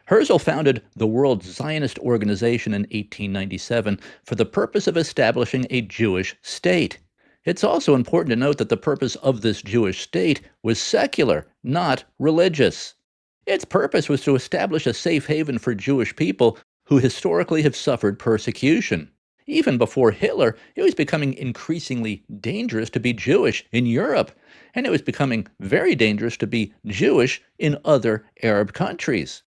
Herzl founded the World Zionist Organization in 1897 for the purpose of establishing a Jewish state. It's also important to note that the purpose of this Jewish state was secular, not religious. Its purpose was to establish a safe haven for Jewish people who historically have suffered persecution. Even before Hitler, it was becoming increasingly dangerous to be Jewish in Europe, and it was becoming very dangerous to be Jewish in other Arab countries.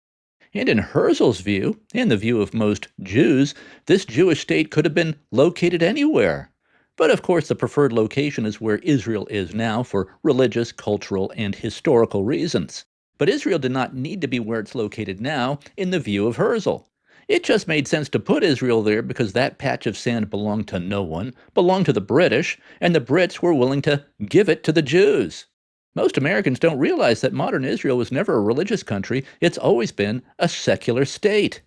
And in Herzl's view, and the view of most Jews, this Jewish state could have been located anywhere. But of course, the preferred location is where Israel is now for religious, cultural, and historical reasons. But Israel did not need to be where it's located now in the view of Herzl. It just made sense to put Israel there because that patch of sand belonged to no one, belonged to the British, and the Brits were willing to give it to the Jews. Most Americans don't realize that modern Israel was never a religious country. It's always been a secular state.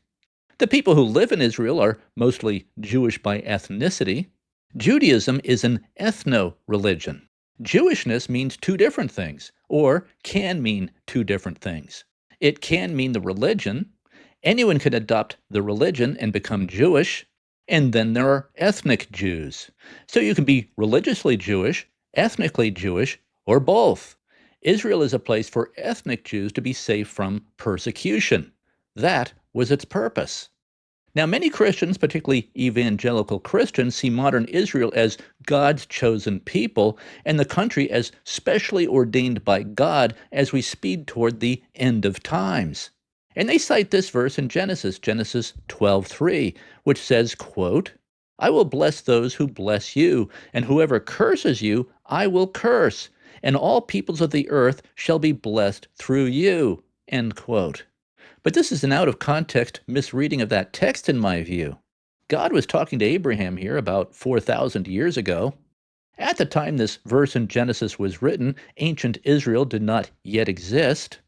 The people who live in Israel are mostly Jewish by ethnicity. Judaism is an ethno-religion. Jewishness means 2 different things, or can mean 2 different things. It can mean the religion. Anyone can adopt the religion and become Jewish. And then there are ethnic Jews. So you can be religiously Jewish, ethnically Jewish, or both. Israel is a place for ethnic Jews to be safe from persecution. That was its purpose. Now, many Christians, particularly evangelical Christians, see modern Israel as God's chosen people and the country as specially ordained by God as we speed toward the end of times. And they cite this verse in Genesis 12:3, which says, quote, "I will bless those who bless you, and whoever curses you, I will curse, and all peoples of the earth shall be blessed through you," end quote. But this is an out-of-context misreading of that text in my view. God was talking to Abraham here about 4,000 years ago. At the time this verse in Genesis was written, ancient Israel did not yet exist.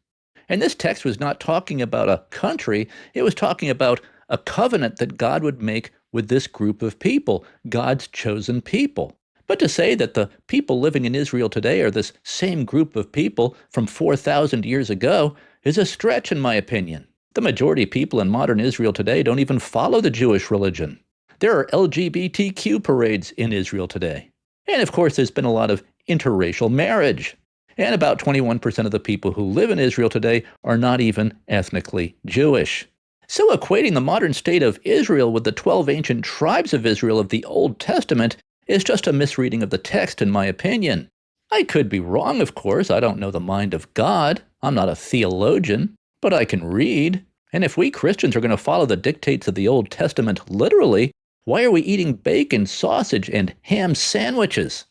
And this text was not talking about a country, it was talking about a covenant that God would make with this group of people, God's chosen people. But to say that the people living in Israel today are this same group of people from 4,000 years ago is a stretch in my opinion. The majority of people in modern Israel today don't even follow the Jewish religion. There are LGBTQ parades in Israel today. And of course, there's been a lot of interracial marriage. And about 21% of the people who live in Israel today are not even ethnically Jewish. So equating the modern state of Israel with the 12 ancient tribes of Israel of the Old Testament is just a misreading of the text, in my opinion. I could be wrong, of course. I don't know the mind of God. I'm not a theologian, but I can read. And if we Christians are going to follow the dictates of the Old Testament literally, why are we eating bacon, sausage, and ham sandwiches?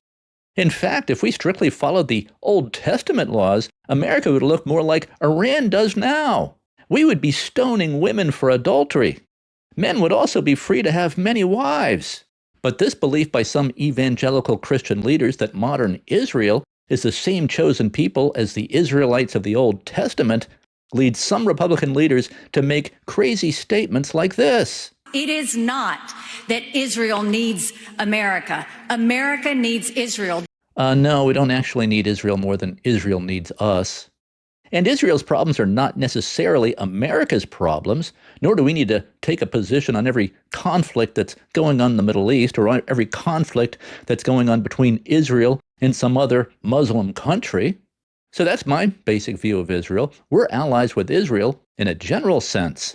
In fact, if we strictly followed the Old Testament laws, America would look more like Iran does now. We would be stoning women for adultery. Men would also be free to have many wives. But this belief by some evangelical Christian leaders that modern Israel is the same chosen people as the Israelites of the Old Testament leads some Republican leaders to make crazy statements like this. It is not that Israel needs America. America needs Israel. No, we don't actually need Israel more than Israel needs us. And Israel's problems are not necessarily America's problems, nor do we need to take a position on every conflict that's going on in the Middle East or on every conflict that's going on between Israel and some other Muslim country. So that's my basic view of Israel. We're allies with Israel in a general sense.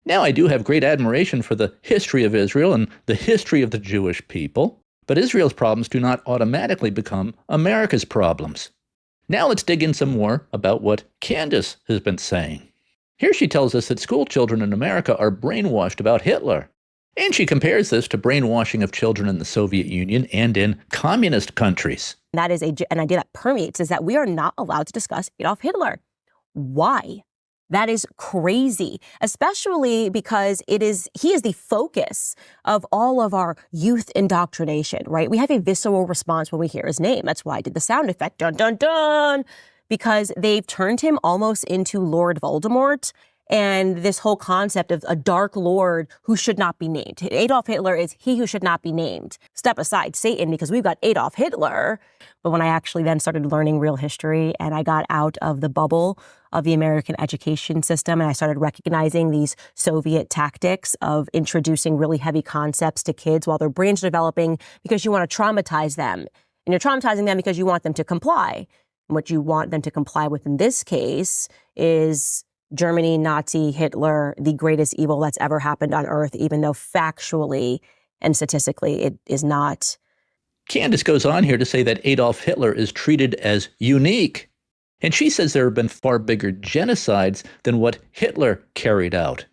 Now, I do have great admiration for the history of Israel and the history of the Jewish people, but Israel's problems do not automatically become America's problems. Now let's dig in some more about what Candace has been saying. Here she tells us that school children in America are brainwashed about Hitler. And she compares this to brainwashing of children in the Soviet Union and in communist countries. That is an idea that permeates, is that we are not allowed to discuss Adolf Hitler. Why? That is crazy, especially because he is the focus of all of our youth indoctrination, right? We have a visceral response when we hear his name. That's why I did the sound effect, dun, dun, dun, because they've turned him almost into Lord Voldemort. And this whole concept of a dark lord who should not be named. Adolf Hitler is he who should not be named. Step aside, Satan, because we've got Adolf Hitler. But when I actually then started learning real history and I got out of the bubble of the American education system and I started recognizing these Soviet tactics of introducing really heavy concepts to kids while their brains are developing because you want to traumatize them. And you're traumatizing them because you want them to comply. And what you want them to comply with in this case is Germany, Nazi, Hitler, the greatest evil that's ever happened on earth, even though factually and statistically it is not. Candace goes on here to say that Adolf Hitler is treated as unique. And she says there have been far bigger genocides than what Hitler carried out.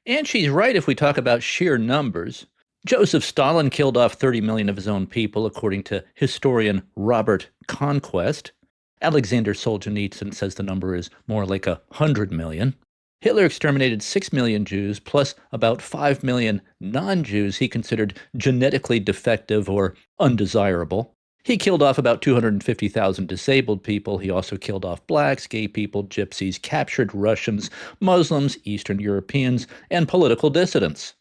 And she's right if we talk about sheer numbers. Joseph Stalin killed off 30 million of his own people, according to historian Robert Conquest. Alexander Solzhenitsyn says the number is more like 100 million. Hitler exterminated 6 million Jews, plus about 5 million non-Jews he considered genetically defective or undesirable. He killed off about 250,000 disabled people. He also killed off blacks, gay people, gypsies, captured Russians, Muslims, Eastern Europeans, and political dissidents.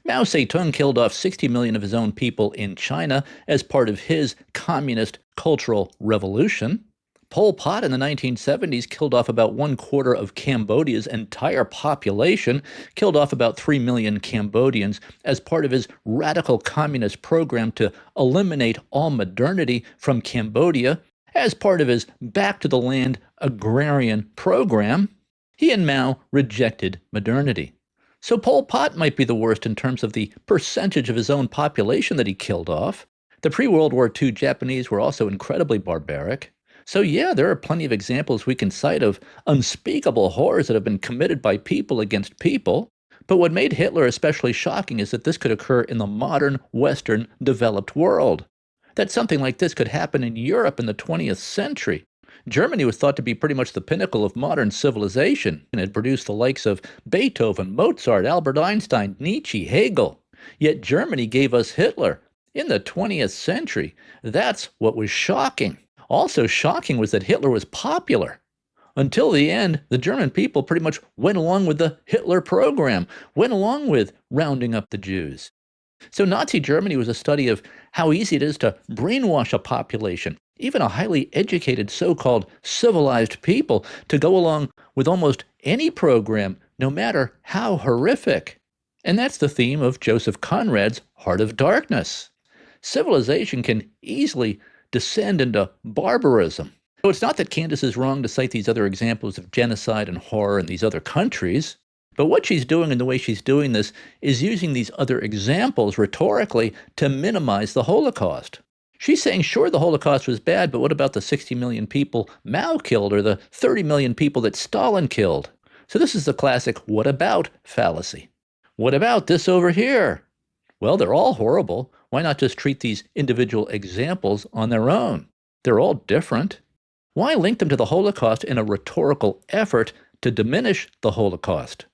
Mao Zedong killed off 60 million of his own people in China as part of his communist cultural revolution. Pol Pot in the 1970s killed off about 1/4 of Cambodia's entire population, killed off about 3 million Cambodians as part of his radical communist program to eliminate all modernity from Cambodia, as part of his back to the land agrarian program. He and Mao rejected modernity. So Pol Pot might be the worst in terms of the percentage of his own population that he killed off. The pre-World War II Japanese were also incredibly barbaric. So yeah, there are plenty of examples we can cite of unspeakable horrors that have been committed by people against people. But what made Hitler especially shocking is that this could occur in the modern, Western, developed world. That something like this could happen in Europe in the 20th century. Germany was thought to be pretty much the pinnacle of modern civilization, and had produced the likes of Beethoven, Mozart, Albert Einstein, Nietzsche, Hegel. Yet Germany gave us Hitler in the 20th century. That's what was shocking. Also shocking was that Hitler was popular. Until the end, the German people pretty much went along with the Hitler program, went along with rounding up the Jews. So Nazi Germany was a study of how easy it is to brainwash a population, even a highly educated so-called civilized people, to go along with almost any program, no matter how horrific. And that's the theme of Joseph Conrad's Heart of Darkness. Civilization can easily descend into barbarism. So it's not that Candace is wrong to cite these other examples of genocide and horror in these other countries, but what she's doing and the way she's doing this is using these other examples rhetorically to minimize the Holocaust. She's saying, sure, the Holocaust was bad, but what about the 60 million people Mao killed or the 30 million people that Stalin killed? So this is the classic what about fallacy. What about this over here? Well, they're all horrible. Why not just treat these individual examples on their own? They're all different. Why link them to the Holocaust in a rhetorical effort to diminish the Holocaust?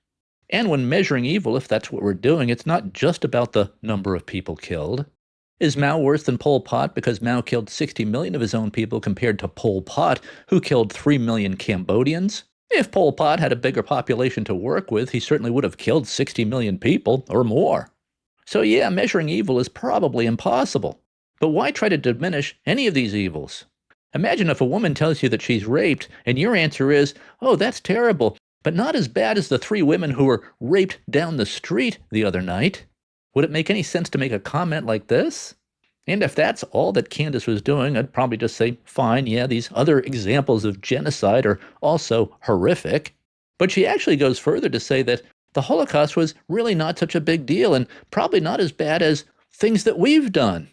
And when measuring evil, if that's what we're doing, it's not just about the number of people killed. Is Mao worse than Pol Pot because Mao killed 60 million of his own people compared to Pol Pot, who killed 3 million Cambodians? If Pol Pot had a bigger population to work with, he certainly would have killed 60 million people or more. So yeah, measuring evil is probably impossible. But why try to diminish any of these evils? Imagine if a woman tells you that she's raped, and your answer is, oh, that's terrible, but not as bad as the 3 women who were raped down the street the other night. Would it make any sense to make a comment like this? And if that's all that Candace was doing, I'd probably just say, fine, yeah, these other examples of genocide are also horrific. But she actually goes further to say that the Holocaust was really not such a big deal and probably not as bad as things that we've done.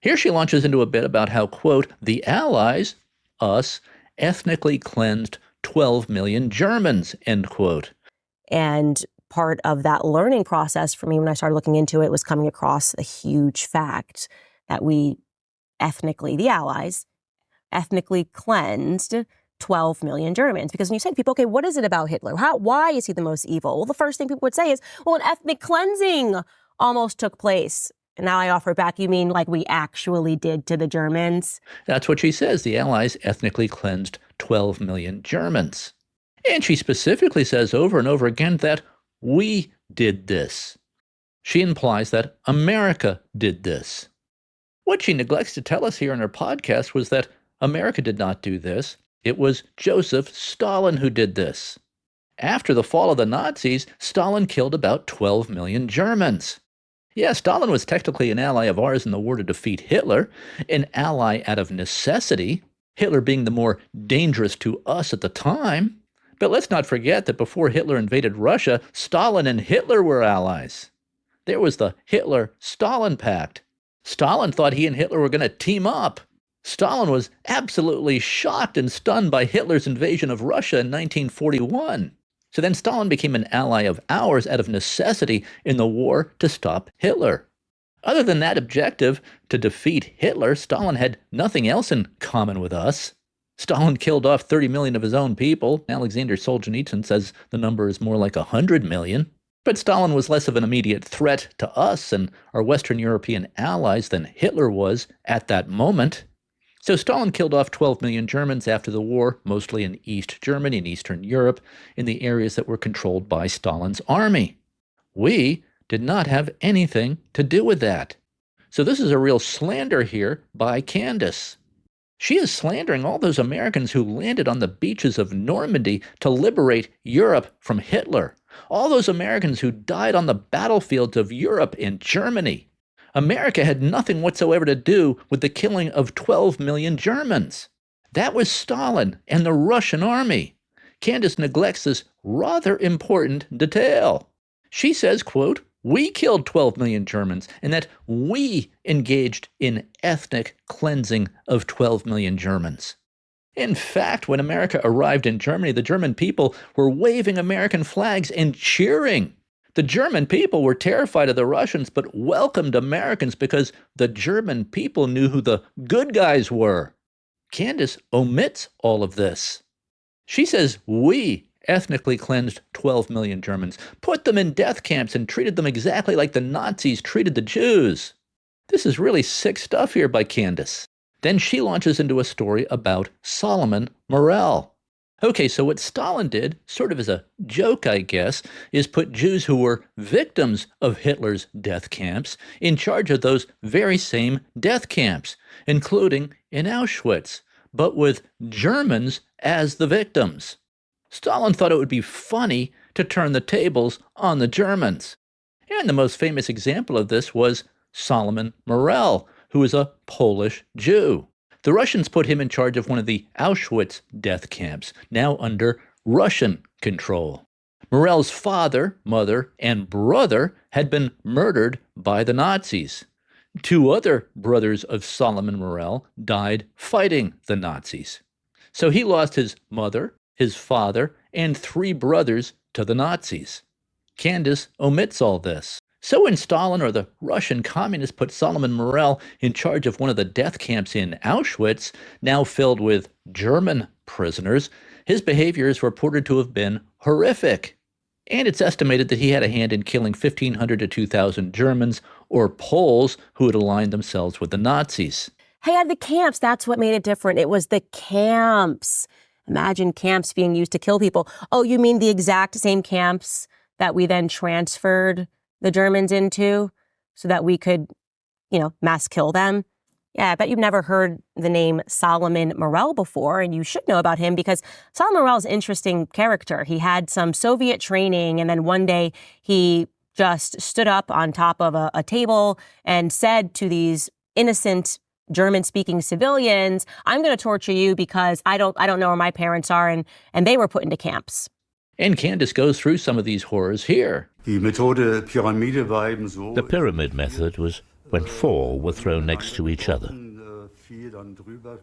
Here she launches into a bit about how, quote, the Allies, us, ethnically cleansed 12 million Germans, end quote. And part of that learning process for me when I started looking into it was coming across a huge fact that we ethnically, the Allies, ethnically cleansed 12 million Germans. Because when you say to people, okay, what is it about Hitler? Why is he the most evil? Well, the first thing people would say is, well, an ethnic cleansing almost took place. And now I offer back, you mean like we actually did to the Germans? That's what she says. The Allies ethnically cleansed 12 million Germans. And she specifically says over and over again that we did this. She implies that America did this. What she neglects to tell us here in her podcast was that America did not do this. It was Joseph Stalin who did this. After the fall of the Nazis, Stalin killed about 12 million Germans. Yeah, Stalin was technically an ally of ours in the war to defeat Hitler, an ally out of necessity, Hitler being the more dangerous to us at the time. But let's not forget that before Hitler invaded Russia, Stalin and Hitler were allies. There was the Hitler-Stalin pact. Stalin thought he and Hitler were going to team up. Stalin was absolutely shocked and stunned by Hitler's invasion of Russia in 1941. So then Stalin became an ally of ours out of necessity in the war to stop Hitler. Other than that objective, to defeat Hitler, Stalin had nothing else in common with us. Stalin killed off 30 million of his own people. Alexander Solzhenitsyn says the number is more like 100 million. But Stalin was less of an immediate threat to us and our Western European allies than Hitler was at that moment. So Stalin killed off 12 million Germans after the war, mostly in East Germany and Eastern Europe, in the areas that were controlled by Stalin's army. We did not have anything to do with that. So this is a real slander here by Candace. She is slandering all those Americans who landed on the beaches of Normandy to liberate Europe from Hitler. All those Americans who died on the battlefields of Europe and Germany. America had nothing whatsoever to do with the killing of 12 million Germans. That was Stalin and the Russian army. Candace neglects this rather important detail. She says, quote, we killed 12 million Germans and that we engaged in ethnic cleansing of 12 million Germans. In fact, when America arrived in Germany, the German people were waving American flags and cheering. The German people were terrified of the Russians, but welcomed Americans because the German people knew who the good guys were. Candace omits all of this. She says we ethnically cleansed 12 million Germans, put them in death camps, and treated them exactly like the Nazis treated the Jews. This is really sick stuff here by Candace. Then she launches into a story about Solomon Morel. Okay, so what Stalin did, sort of as a joke, I guess, is put Jews who were victims of Hitler's death camps in charge of those very same death camps, including in Auschwitz, but with Germans as the victims. Stalin thought it would be funny to turn the tables on the Germans. And the most famous example of this was Solomon Morel, who was a Polish Jew. The Russians put him in charge of one of the Auschwitz death camps, now under Russian control. Morel's father, mother, and brother had been murdered by the Nazis. 2 other brothers of Solomon Morel died fighting the Nazis. So he lost his mother, his father, and 3 brothers to the Nazis. Candace omits all this. So when Stalin or the Russian communists put Solomon Morel in charge of one of the death camps in Auschwitz, now filled with German prisoners, his behavior is reported to have been horrific. And it's estimated that he had a hand in killing 1,500 to 2,000 Germans or Poles who had aligned themselves with the Nazis. Hey, at the camps, that's what made it different. It was the camps. Imagine camps being used to kill people. Oh, you mean the exact same camps that we then transferred the Germans into so that we could, mass kill them? Yeah, I bet you've never heard the name Solomon Morel before, and you should know about him because Solomon Morel is an interesting character. He had some Soviet training, and then one day he just stood up on top of a table and said to these innocent German-speaking civilians, I'm going to torture you because I don't know where my parents are, and they were put into camps. And Candace goes through some of these horrors here. The pyramid method was when 4 were thrown next to each other,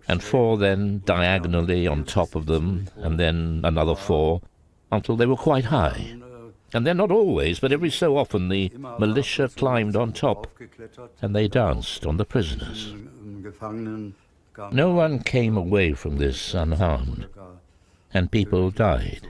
and 4 then diagonally on top of them, and then another 4, until they were quite high. And then not always, but every so often the militia climbed on top, and they danced on the prisoners. No one came away from this unharmed, and people died.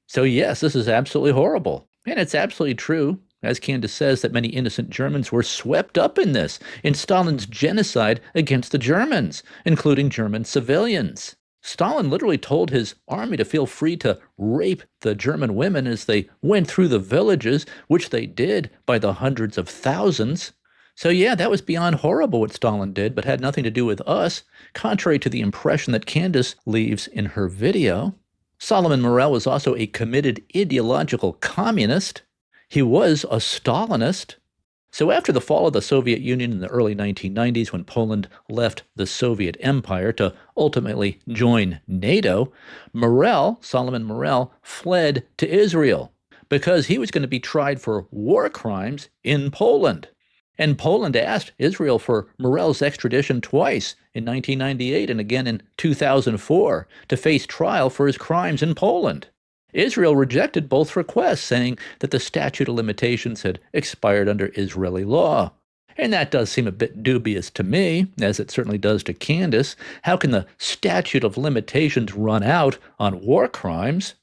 So yes, this is absolutely horrible. And it's absolutely true, as Candace says, that many innocent Germans were swept up in this, in Stalin's genocide against the Germans, including German civilians. Stalin literally told his army to feel free to rape the German women as they went through the villages, which they did by the hundreds of thousands. So yeah, that was beyond horrible what Stalin did, but had nothing to do with us, contrary to the impression that Candace leaves in her video. Solomon Morel was also a committed ideological communist. He was a Stalinist. So after the fall of the Soviet Union in the early 1990s, when Poland left the Soviet Empire to ultimately join NATO, Solomon Morel, fled to Israel because he was going to be tried for war crimes in Poland. And Poland asked Israel for Morel's extradition twice, in 1998 and again in 2004, to face trial for his crimes in Poland. Israel rejected both requests, saying that the statute of limitations had expired under Israeli law. And that does seem a bit dubious to me, as it certainly does to Candace. How can the statute of limitations run out on war crimes?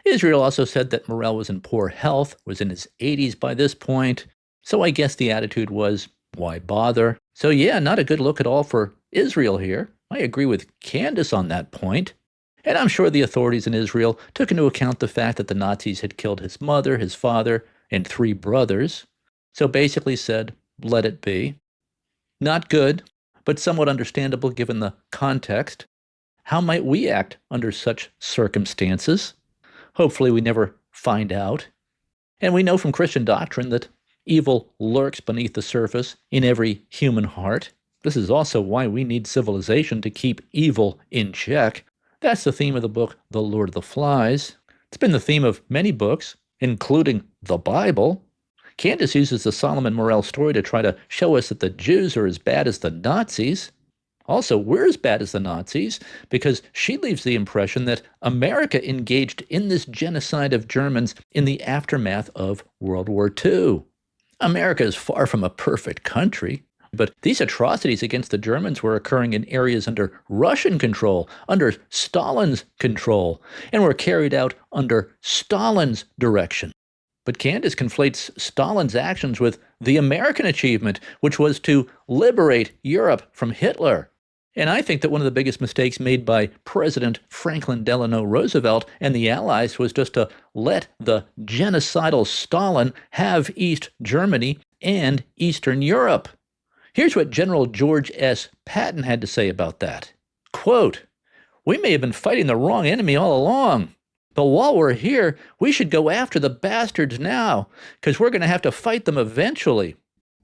Israel also said that Morel was in poor health, was in his 80s by this point. So I guess the attitude was, why bother? So yeah, not a good look at all for Israel here. I agree with Candace on that point. And I'm sure the authorities in Israel took into account the fact that the Nazis had killed his mother, his father, and 3 brothers. So basically said, let it be. Not good, but somewhat understandable given the context. How might we act under such circumstances? Hopefully we never find out. And we know from Christian doctrine that evil lurks beneath the surface in every human heart. This is also why we need civilization to keep evil in check. That's the theme of the book, The Lord of the Flies. It's been the theme of many books, including the Bible. Candace uses the Solomon Morel story to try to show us that the Jews are as bad as the Nazis. Also, we're as bad as the Nazis, because she leaves the impression that America engaged in this genocide of Germans in the aftermath of World War II. America is far from a perfect country. But these atrocities against the Germans were occurring in areas under Russian control, under Stalin's control, and were carried out under Stalin's direction. But Candace conflates Stalin's actions with the American achievement, which was to liberate Europe from Hitler. And I think that one of the biggest mistakes made by President Franklin Delano Roosevelt and the Allies was just to let the genocidal Stalin have East Germany and Eastern Europe. Here's what General George S. Patton had to say about that. Quote, "We may have been fighting the wrong enemy all along, but while we're here, we should go after the bastards now, because we're going to have to fight them eventually.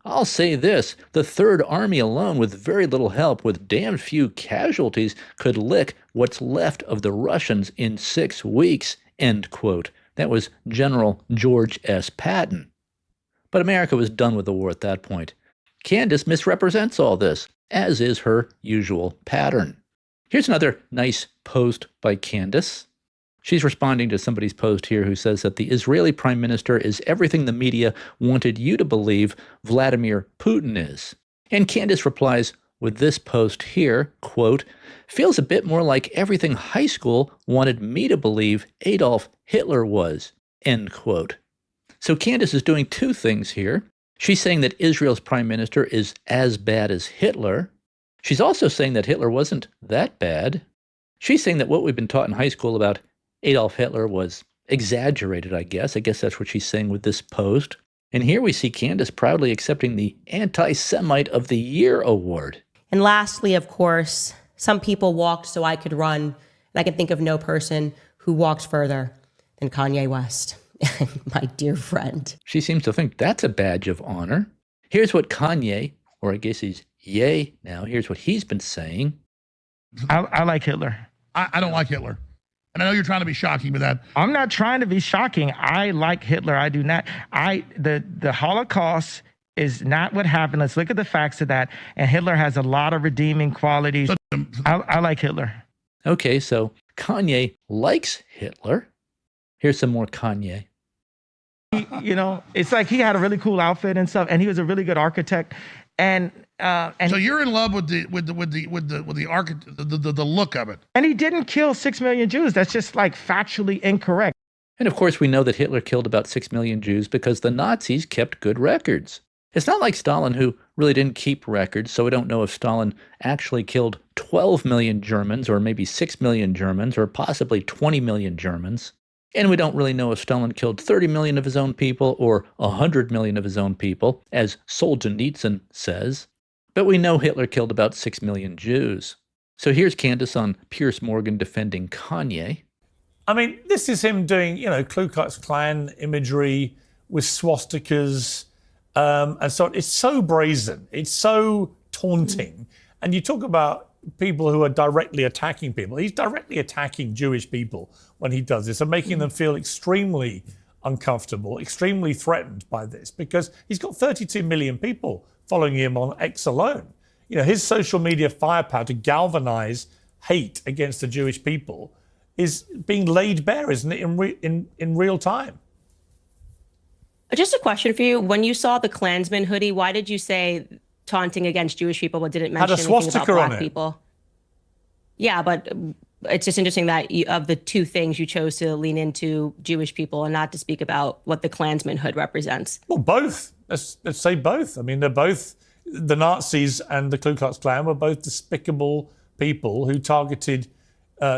I'll say this, the Third Army alone, with very little help, with damn few casualties, could lick what's left of the Russians in 6 weeks," end quote. That was General George S. Patton. But America was done with the war at that point. Candace misrepresents all this, as is her usual pattern. Here's another nice post by Candace. She's responding to somebody's post here who says that the Israeli prime minister is everything the media wanted you to believe Vladimir Putin is. And Candace replies with this post here, quote, "Feels a bit more like everything high school wanted me to believe Adolf Hitler was," end quote. So Candace is doing two things here. She's saying that Israel's prime minister is as bad as Hitler. She's also saying that Hitler wasn't that bad. She's saying that what we've been taught in high school about Adolf Hitler was exaggerated, I guess. I guess that's what she's saying with this post. And here we see Candace proudly accepting the Anti-Semite of the Year award. And lastly, of course, some people walked so I could run. And I can think of no person who walked further than Kanye West, my dear friend. She seems to think that's a badge of honor. Here's what Kanye, or I guess he's Ye now, here's what he's been saying. I like Hitler. I don't like Hitler. And I know you're trying to be shocking with that. I'm not trying to be shocking. I like Hitler. I do not. The Holocaust is not what happened. Let's look at the facts of that. And Hitler has a lot of redeeming qualities. I like Hitler. Okay, so Kanye likes Hitler. Here's some more Kanye. It's like he had a really cool outfit and stuff, and he was a really good architect. And so you're in love with the look of it. And he didn't kill 6 million Jews. That's just like factually incorrect. And of course, we know that Hitler killed about 6 million Jews because the Nazis kept good records. It's not like Stalin, who really didn't keep records, so we don't know if Stalin actually killed 12 million Germans, or maybe 6 million Germans, or possibly 20 million Germans. And we don't really know if Stalin killed 30 million of his own people or 100 million of his own people, as Solzhenitsyn says. But we know Hitler killed about 6 million Jews. So here's Candace on Piers Morgan defending Kanye. I mean, this is him doing, Ku Klux Klan imagery with swastikas. And so it's so brazen. It's so taunting. And you talk about people who are directly attacking people. He's directly attacking Jewish people when he does this and making them feel extremely uncomfortable, extremely threatened by this, because he's got 32 million people following him on X alone. His social media firepower to galvanize hate against the Jewish people is being laid bare, isn't it, in real time? Just a question for you. When you saw the Klansman hoodie, why did you say taunting against Jewish people but didn't mention anything about black people? Yeah, but it's just interesting that of the two things you chose to lean into Jewish people and not to speak about what the Klansman hood represents. Well, both. Let's say both. I mean, they're both, the Nazis and the Ku Klux Klan were both despicable people who targeted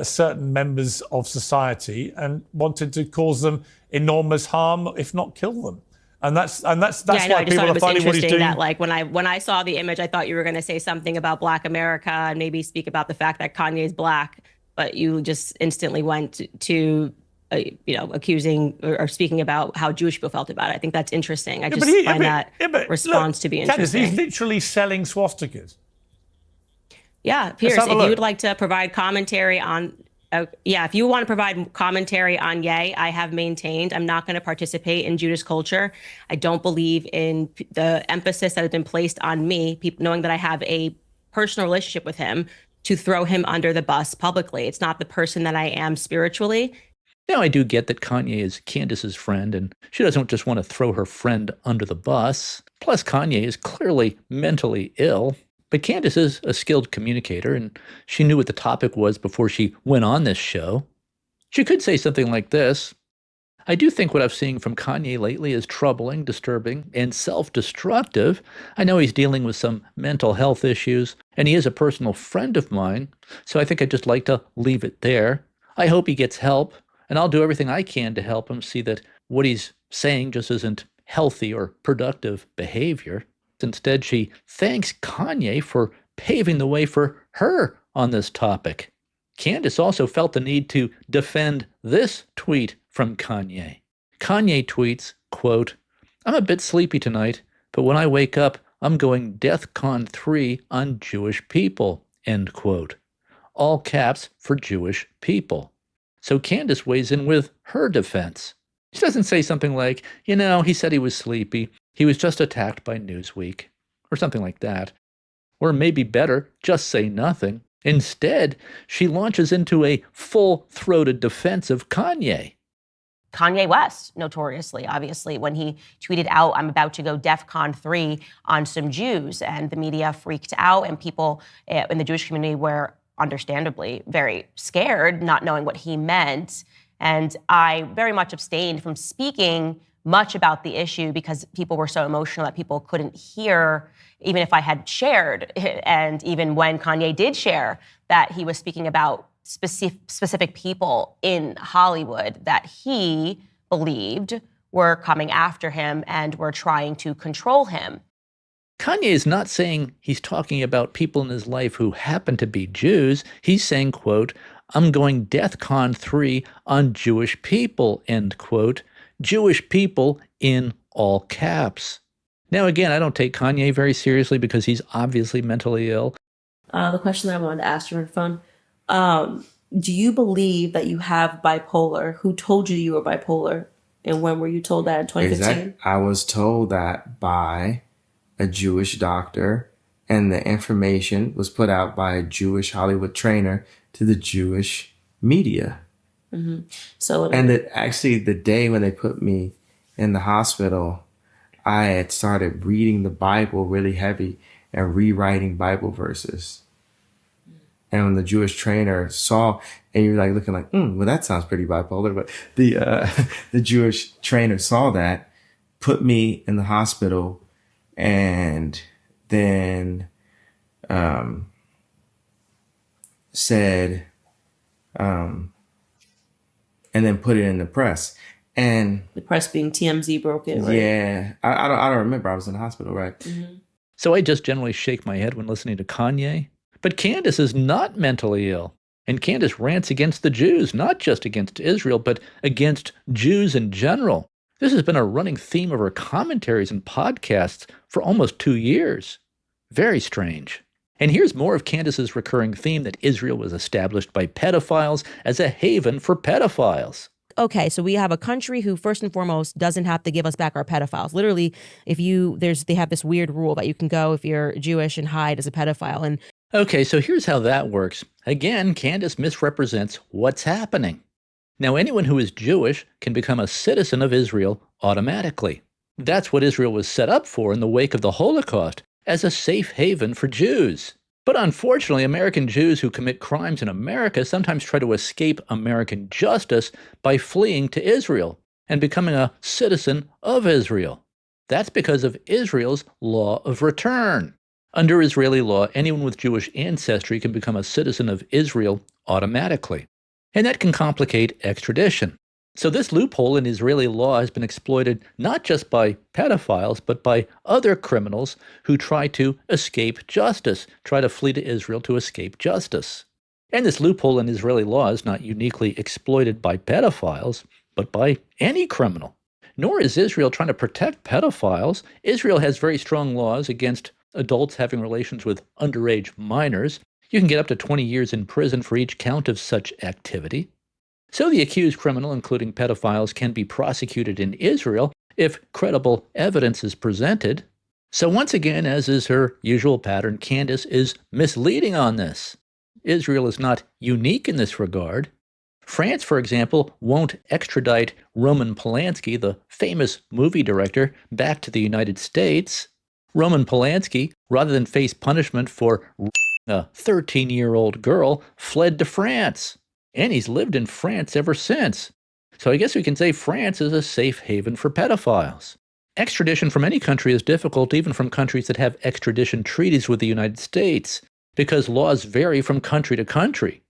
certain members of society and wanted to cause them enormous harm, if not kill them. And that's why people are finding what he's doing. That, like, when I saw the image, I thought you were going to say something about Black America and maybe speak about the fact that Kanye is Black, but you just instantly went to accusing or speaking about how Jewish people felt about it. I think that's interesting. I just find that response to be interesting. He's literally selling swastikas. Yeah, Piers, if you would like to provide commentary on. If you want to provide commentary on Ye, I have maintained I'm not going to participate in Judas culture. I don't believe in the emphasis that has been placed on me, people knowing that I have a personal relationship with him, to throw him under the bus publicly. It's not the person that I am spiritually. Now, I do get that Kanye is Candace's friend, and she doesn't just want to throw her friend under the bus. Plus, Kanye is clearly mentally ill. But Candace is a skilled communicator, and she knew what the topic was before she went on this show. She could say something like this: I do think what I've seen from Kanye lately is troubling, disturbing, and self-destructive. I know he's dealing with some mental health issues, and he is a personal friend of mine, so I think I'd just like to leave it there. I hope he gets help, and I'll do everything I can to help him see that what he's saying just isn't healthy or productive behavior. Instead, she thanks Kanye for paving the way for her on this topic. Candace also felt the need to defend this tweet from Kanye. Kanye tweets, quote, I'm a bit sleepy tonight, but when I wake up, I'm going DEFCON 3 on Jewish people, end quote. All caps for Jewish people. So Candace weighs in with her defense. She doesn't say something like, he said he was sleepy. He was just attacked by Newsweek, or something like that. Or maybe better, just say nothing. Instead, she launches into a full-throated defense of Kanye. Kanye West, notoriously, obviously, when he tweeted out, I'm about to go DEFCON 3 on some Jews, and the media freaked out, and people in the Jewish community were understandably very scared, not knowing what he meant. And I very much abstained from speaking much about the issue because people were so emotional that people couldn't hear, even if I had shared. And even when Kanye did share that he was speaking about specific people in Hollywood that he believed were coming after him and were trying to control him. Kanye is not saying he's talking about people in his life who happen to be Jews. He's saying, quote, I'm going DEFCON 3 on Jewish people, end quote. Jewish people in all caps. Now, again, I don't take Kanye very seriously because he's obviously mentally ill. The question that I wanted to ask you on the phone, do you believe that you have bipolar? Who told you you were bipolar? And when were you told that, in 2015? I was told that by a Jewish doctor, and the information was put out by a Jewish Hollywood trainer to the Jewish media. Mm-hmm. So, and actually the day when they put me in the hospital, I had started reading the Bible really heavy and rewriting Bible verses. And when the Jewish trainer saw, and you're like looking like, well, that sounds pretty bipolar. But the Jewish trainer saw that, put me in the hospital, and then said, and then put it in the press. And the press being TMZ broke it, right? Yeah, I don't remember. I was in the hospital, right? Mm-hmm. So I just generally shake my head when listening to Kanye. But Candace is not mentally ill. And Candace rants against the Jews, not just against Israel, but against Jews in general. This has been a running theme of her commentaries and podcasts for almost 2 years. Very strange. And here's more of Candace's recurring theme that Israel was established by pedophiles as a haven for pedophiles. Okay, so we have a country who, first and foremost, doesn't have to give us back our pedophiles. Literally, they have this weird rule that you can go if you're Jewish and hide as a pedophile. And okay, so here's how that works. Again, Candace misrepresents what's happening. Now, anyone who is Jewish can become a citizen of Israel automatically. That's what Israel was set up for in the wake of the Holocaust, as a safe haven for Jews. But unfortunately, American Jews who commit crimes in America sometimes try to escape American justice by fleeing to Israel and becoming a citizen of Israel. That's because of Israel's law of return. Under Israeli law, anyone with Jewish ancestry can become a citizen of Israel automatically. And that can complicate extradition. So this loophole in Israeli law has been exploited not just by pedophiles, but by other criminals who try to escape justice, try to flee to Israel to escape justice. And this loophole in Israeli law is not uniquely exploited by pedophiles, but by any criminal. Nor is Israel trying to protect pedophiles. Israel has very strong laws against adults having relations with underage minors. You can get up to 20 years in prison for each count of such activity. So the accused criminal, including pedophiles, can be prosecuted in Israel if credible evidence is presented. So once again, as is her usual pattern, Candace is misleading on this. Israel is not unique in this regard. France, for example, won't extradite Roman Polanski, the famous movie director, back to the United States. Roman Polanski, rather than face punishment for a 13-year-old girl, fled to France. And he's lived in France ever since. So I guess we can say France is a safe haven for pedophiles. Extradition from any country is difficult, even from countries that have extradition treaties with the United States, because laws vary from country to country.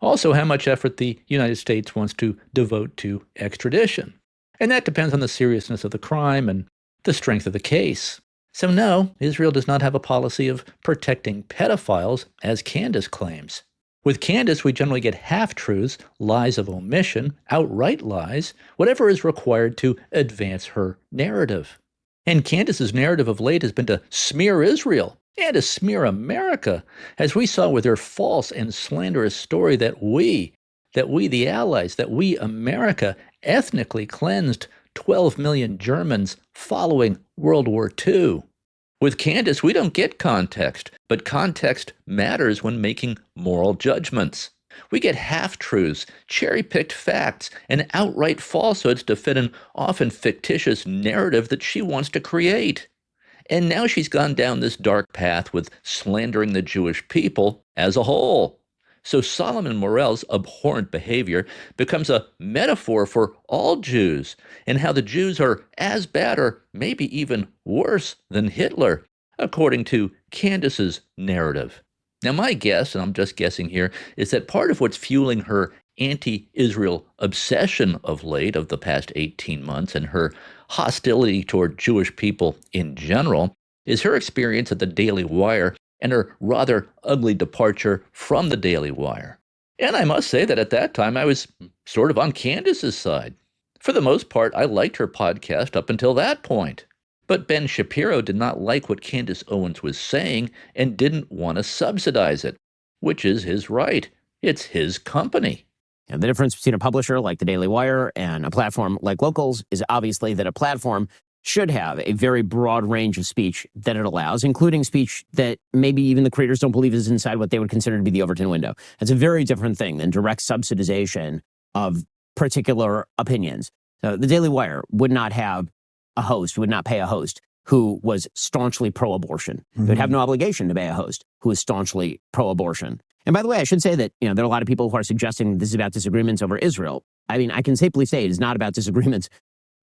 Also, how much effort the United States wants to devote to extradition. And that depends on the seriousness of the crime and the strength of the case. So no, Israel does not have a policy of protecting pedophiles, as Candace claims. With Candace, we generally get half-truths, lies of omission, outright lies, whatever is required to advance her narrative. And Candace's narrative of late has been to smear Israel and to smear America, as we saw with her false and slanderous story that we, the Allies, that we, America, ethnically cleansed 12 million Germans following World War II. With Candace, we don't get context, but context matters when making moral judgments. We get half-truths, cherry-picked facts, and outright falsehoods to fit an often fictitious narrative that she wants to create. And now she's gone down this dark path with slandering the Jewish people as a whole. So Solomon Morel's abhorrent behavior becomes a metaphor for all Jews and how the Jews are as bad or maybe even worse than Hitler, according to Candace's narrative. Now, my guess, and I'm just guessing here, is that part of what's fueling her anti-Israel obsession of late, of the past 18 months, and her hostility toward Jewish people in general, is her experience at the Daily Wire and her rather ugly departure from the Daily Wire. And I must say that at that time I was sort of on Candace's side. For the most part, I liked her podcast up until that point. But Ben Shapiro did not like what Candace Owens was saying and didn't want to subsidize it, which is his right. It's his company. And the difference between a publisher like the Daily Wire and a platform like Locals is obviously that a platform should have a very broad range of speech that it allows, including speech that maybe even the creators don't believe is inside what they would consider to be the Overton window. It's a very different thing than direct subsidization of particular opinions. So the Daily Wire would not have a host, would not pay a host who was staunchly pro-abortion. They would have no obligation to pay a host who is staunchly pro-abortion. And by the way, I should say that, there are a lot of people who are suggesting this is about disagreements over Israel. I mean, I can safely say it is not about disagreements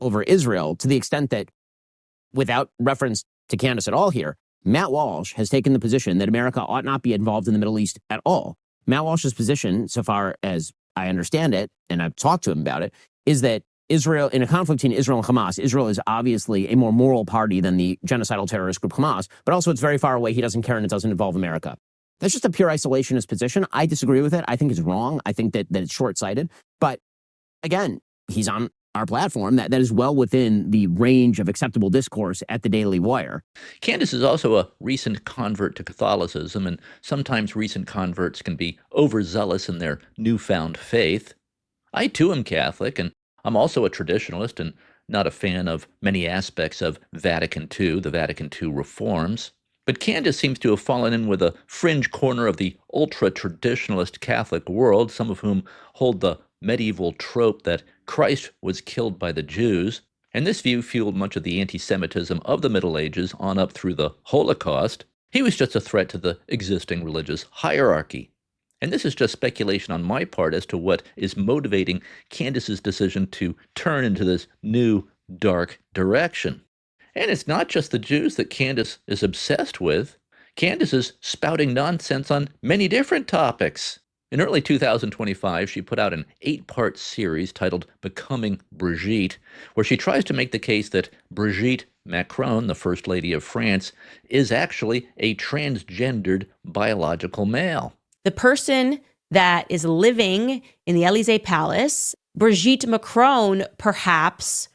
over Israel, to the extent that, without reference to Candace at all here, Matt Walsh has taken the position that America ought not be involved in the Middle East at all. Matt Walsh's position, so far as I understand it, and I've talked to him about it, is that Israel, in a conflict between Israel and Hamas, Israel is obviously a more moral party than the genocidal terrorist group Hamas, but also it's very far away. He doesn't care and it doesn't involve America. That's just a pure isolationist position. I disagree with it. I think it's wrong. I think that it's short-sighted. But again, he's on our platform that is well within the range of acceptable discourse at the Daily Wire. Candace is also a recent convert to Catholicism, and sometimes recent converts can be overzealous in their newfound faith. I too am Catholic, and I'm also a traditionalist and not a fan of many aspects of Vatican II, the Vatican II reforms. But Candace seems to have fallen in with a fringe corner of the ultra-traditionalist Catholic world, some of whom hold the medieval trope that Christ was killed by the Jews, and this view fueled much of the anti-Semitism of the Middle Ages on up through the Holocaust. He was just a threat to the existing religious hierarchy. And this is just speculation on my part as to what is motivating Candace's decision to turn into this new, dark direction. And it's not just the Jews that Candace is obsessed with. Candace is spouting nonsense on many different topics. In early 2025, she put out an 8-part series titled Becoming Brigitte, where she tries to make the case that Brigitte Macron, the First Lady of France, is actually a transgendered biological male. The person that is living in the Élysée Palace, Brigitte Macron, perhaps,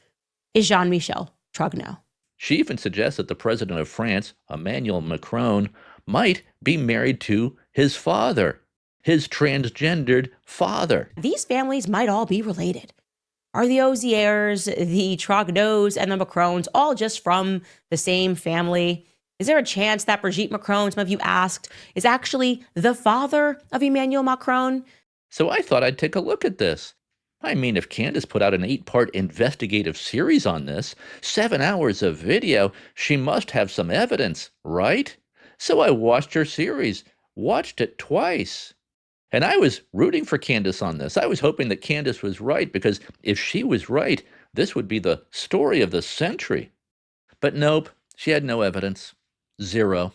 is Jean-Michel Trogneau. She even suggests that the president of France, Emmanuel Macron, might be married to his father, his transgendered father. These families might all be related. Are the Oziers, the Trogneaus, and the Macrons all just from the same family? Is there a chance that Brigitte Macron, some of you asked, is actually the father of Emmanuel Macron? So I thought I'd take a look at this. I mean, if Candace put out an 8-part investigative series on this, 7 hours of video, she must have some evidence, right? So I watched her series, watched it twice. And I was rooting for Candace on this. I was hoping that Candace was right, because if she was right, this would be the story of the century. But nope, she had no evidence. Zero.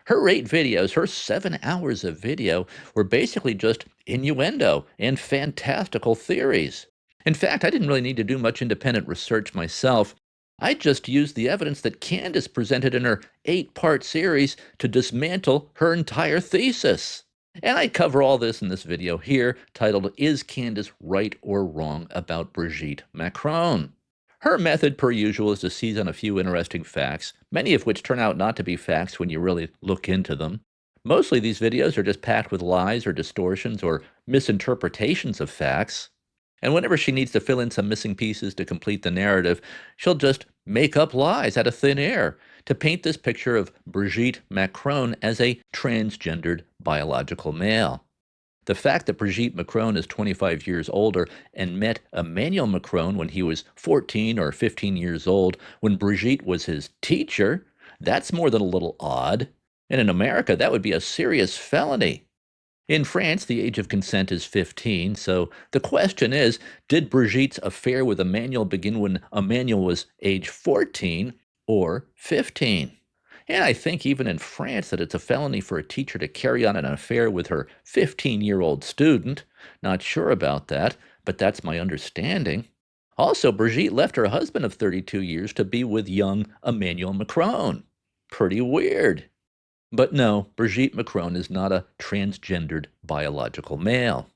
Her 8 videos, her 7 hours of video, were basically just innuendo and fantastical theories. In fact, I didn't really need to do much independent research myself. I just used the evidence that Candace presented in her 8-part series to dismantle her entire thesis. And I cover all this in this video here, titled, Is Candace Right or Wrong About Brigitte Macron? Her method, per usual, is to seize on a few interesting facts, many of which turn out not to be facts when you really look into them. Mostly these videos are just packed with lies or distortions or misinterpretations of facts. And whenever she needs to fill in some missing pieces to complete the narrative, she'll just make up lies out of thin air to paint this picture of Brigitte Macron as a transgendered biological male. The fact that Brigitte Macron is 25 years older and met Emmanuel Macron when he was 14 or 15 years old, when Brigitte was his teacher, that's more than a little odd. And in America, that would be a serious felony. In France, the age of consent is 15, so the question is, did Brigitte's affair with Emmanuel begin when Emmanuel was age 14 or 15? And I think even in France that it's a felony for a teacher to carry on an affair with her 15-year-old student. Not sure about that, but that's my understanding. Also, Brigitte left her husband of 32 years to be with young Emmanuel Macron. Pretty weird. But no, Brigitte Macron is not a transgendered biological male.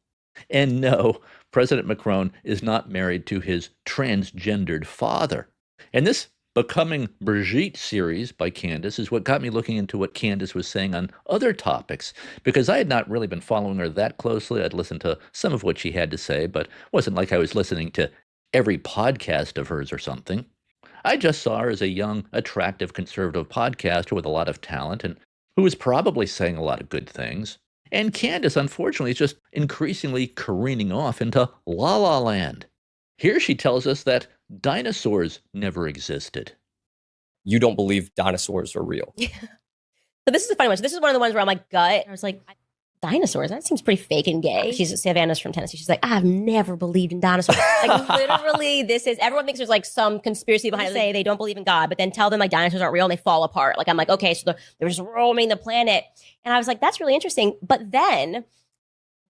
And no, President Macron is not married to his transgendered father. And this Becoming Brigitte series by Candace is what got me looking into what Candace was saying on other topics, because I had not really been following her that closely. I'd listened to some of what she had to say, but it wasn't like I was listening to every podcast of hers or something. I just saw her as a young, attractive, conservative podcaster with a lot of talent and who was probably saying a lot of good things. And Candace, unfortunately, is just increasingly careening off into La La Land. Here she tells us that dinosaurs never existed. You don't believe dinosaurs are real. Yeah. So this is the funny one. So this is one of the ones where I'm like, gut. I was like, dinosaurs? That seems pretty fake and gay. Savannah's from Tennessee. She's like, I've never believed in dinosaurs. Like literally, everyone thinks there's like some conspiracy behind it. Say they don't believe in God, but then tell them like dinosaurs aren't real and they fall apart. Like I'm like, okay, so they're just roaming the planet. And I was like, that's really interesting. But then,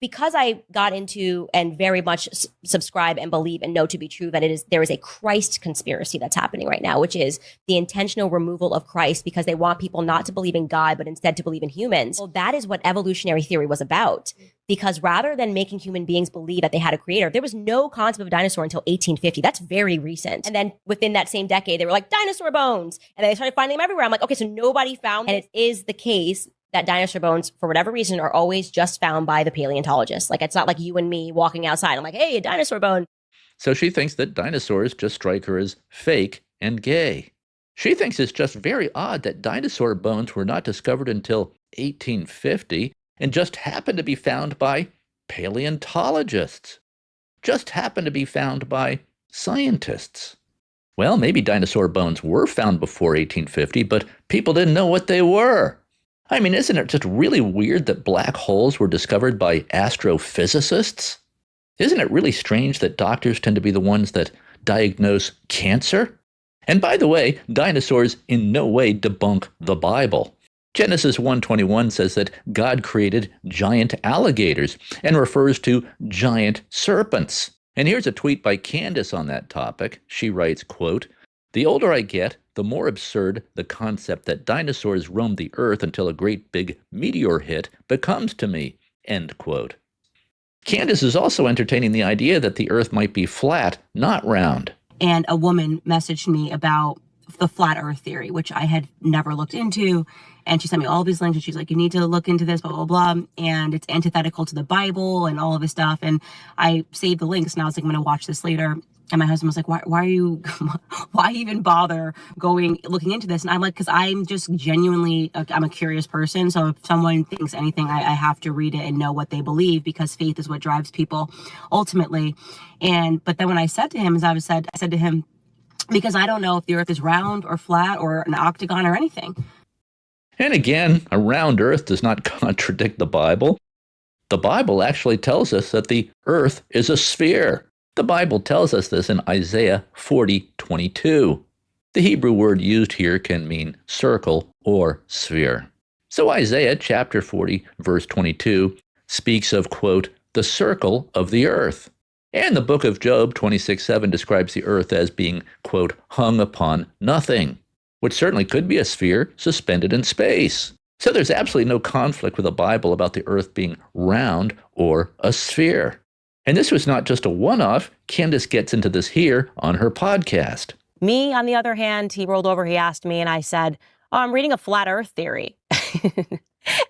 because I got into and very much subscribe and believe and know to be true that there is a Christ conspiracy that's happening right now, which is the intentional removal of Christ because they want people not to believe in God, but instead to believe in humans. Well, that is what evolutionary theory was about. Because rather than making human beings believe that they had a creator, there was no concept of a dinosaur until 1850. That's very recent. And then within that same decade, they were like, dinosaur bones. And they started finding them everywhere. I'm like, okay, so nobody found them. And it is the case that dinosaur bones, for whatever reason, are always just found by the paleontologists. Like, it's not like you and me walking outside. I'm like, hey, a dinosaur bone. So she thinks that dinosaurs just strike her as fake and gay. She thinks it's just very odd that dinosaur bones were not discovered until 1850 and just happened to be found by paleontologists. Just happened to be found by scientists. Well, maybe dinosaur bones were found before 1850, but people didn't know what they were. I mean, isn't it just really weird that black holes were discovered by astrophysicists? Isn't it really strange that doctors tend to be the ones that diagnose cancer? And by the way, dinosaurs in no way debunk the Bible. Genesis 1:21 says that God created giant alligators and refers to giant serpents. And here's a tweet by Candace on that topic. She writes, quote, "The older I get, the more absurd the concept that dinosaurs roamed the earth until a great big meteor hit becomes to me," end quote. Candace is also entertaining the idea that the earth might be flat, not round. And a woman messaged me about the flat earth theory, which I had never looked into. And she sent me all these links and she's like, you need to look into this, blah, blah, blah. And it's antithetical to the Bible and all of this stuff. And I saved the links and I was like, I'm going to watch this later. And my husband was like, why are you, why even bother looking into this? And I'm like, because I'm just genuinely, I'm a curious person. So if someone thinks anything, I have to read it and know what they believe, because faith is what drives people ultimately. But then when I said to him, I said to him, because I don't know if the earth is round or flat or an octagon or anything. And again, a round earth does not contradict the Bible. The Bible actually tells us that the earth is a sphere. The Bible tells us this in Isaiah 40:22. The Hebrew word used here can mean circle or sphere. So Isaiah chapter 40, verse 22 speaks of, quote, the circle of the earth. And the book of Job 26:7 describes the earth as being, quote, hung upon nothing, which certainly could be a sphere suspended in space. So there's absolutely no conflict with the Bible about the earth being round or a sphere. And this was not just a one-off. Candace gets into this here on her podcast. Me, on the other hand, he rolled over, he asked me, and I said, oh, I'm reading a flat earth theory.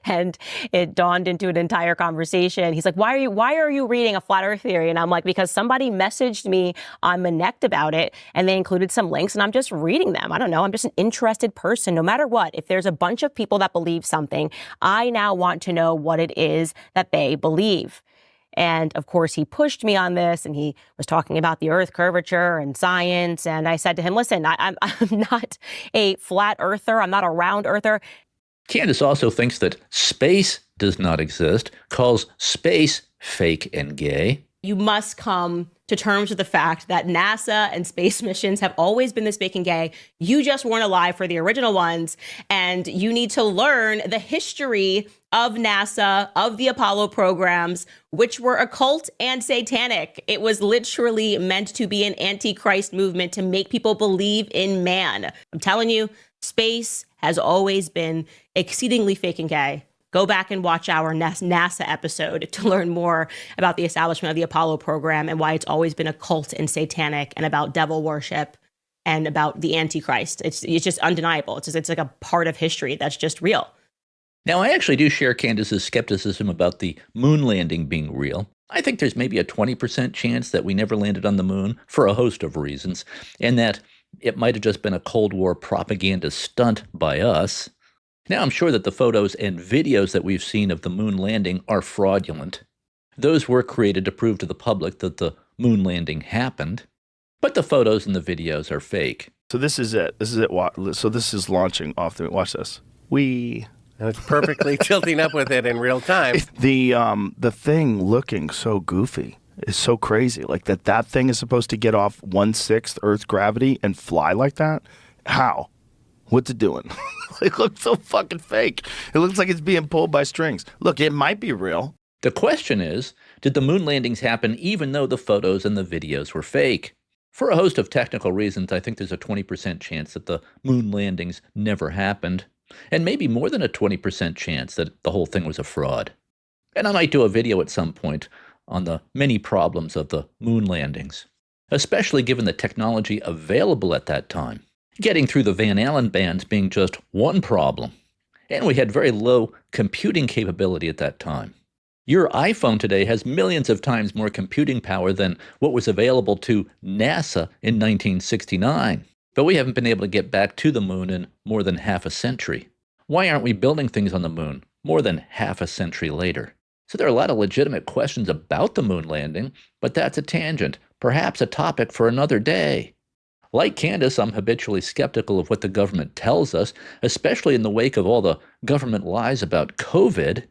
And it dawned into an entire conversation. He's like, why are you reading a flat earth theory? And I'm like, because somebody messaged me on Connect about it, and they included some links, and I'm just reading them. I don't know. I'm just an interested person. No matter what, if there's a bunch of people that believe something, I now want to know what it is that they believe. And of course, he pushed me on this, and he was talking about the earth curvature and science. And I said to him, listen, I'm not a flat earther. I'm not a round earther. Candace also thinks that space does not exist, calls space fake and gay. You must come to terms with the fact that NASA and space missions have always been this fake and gay. You just weren't alive for the original ones, and you need to learn the history of NASA, of the Apollo programs, which were occult and satanic. It was literally meant to be an antichrist movement to make people believe in man. I'm telling you, space has always been exceedingly fake and gay. Go back and watch our NASA episode to learn more about the establishment of the Apollo program and why it's always been occult and satanic and about devil worship and about the Antichrist. It's just undeniable. It's like a part of history that's just real. Now, I actually do share Candace's skepticism about the moon landing being real. I think there's maybe a 20% chance that we never landed on the moon for a host of reasons, and that it might have just been a Cold War propaganda stunt by us. Now, I'm sure that the photos and videos that we've seen of the moon landing are fraudulent. Those were created to prove to the public that the moon landing happened, but the photos and the videos are fake. So this is it. So this is launching off the, watch this. And it's perfectly tilting up with it in real time. The thing looking so goofy is so crazy. Like that thing is supposed to get off 1/6 Earth gravity and fly like that? How? What's it doing? It looks so fucking fake. It looks like it's being pulled by strings. Look, it might be real. The question is, did the moon landings happen even though the photos and the videos were fake? For a host of technical reasons, I think there's a 20% chance that the moon landings never happened, and maybe more than a 20% chance that the whole thing was a fraud. And I might do a video at some point on the many problems of the moon landings, especially given the technology available at that time. Getting through the Van Allen bands being just one problem. And we had very low computing capability at that time. Your iPhone today has millions of times more computing power than what was available to NASA in 1969. But we haven't been able to get back to the moon in more than half a century. Why aren't we building things on the moon more than half a century later? So there are a lot of legitimate questions about the moon landing, but that's a tangent, perhaps a topic for another day. Like Candace, I'm habitually skeptical of what the government tells us, especially in the wake of all the government lies about COVID.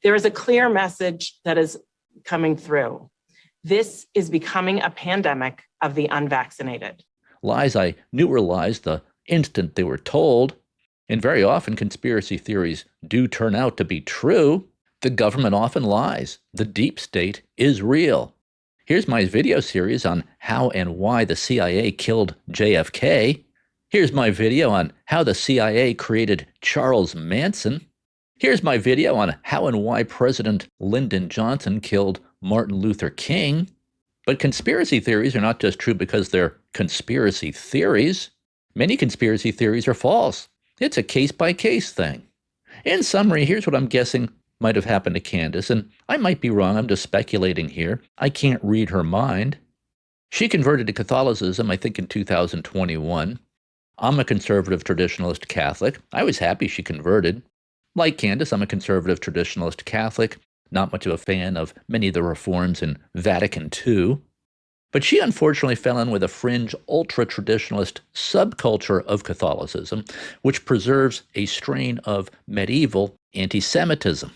There is a clear message that is coming through. This is becoming a pandemic of the unvaccinated. Lies I knew were lies the instant they were told. And very often conspiracy theories do turn out to be true. The government often lies. The deep state is real. Here's my video series on how and why the CIA killed JFK. Here's my video on how the CIA created Charles Manson. Here's my video on how and why President Lyndon Johnson killed Martin Luther King. But conspiracy theories are not just true because they're conspiracy theories. Many conspiracy theories are false. It's a case-by-case thing. In summary, here's what I'm guessing might have happened to Candace, and I might be wrong, I'm just speculating here. I can't read her mind. She converted to Catholicism, I think, in 2021. I'm a conservative traditionalist Catholic. I was happy she converted. Like Candace, I'm a conservative traditionalist Catholic, not much of a fan of many of the reforms in Vatican II. But she unfortunately fell in with a fringe ultra-traditionalist subculture of Catholicism, which preserves a strain of medieval anti-Semitism.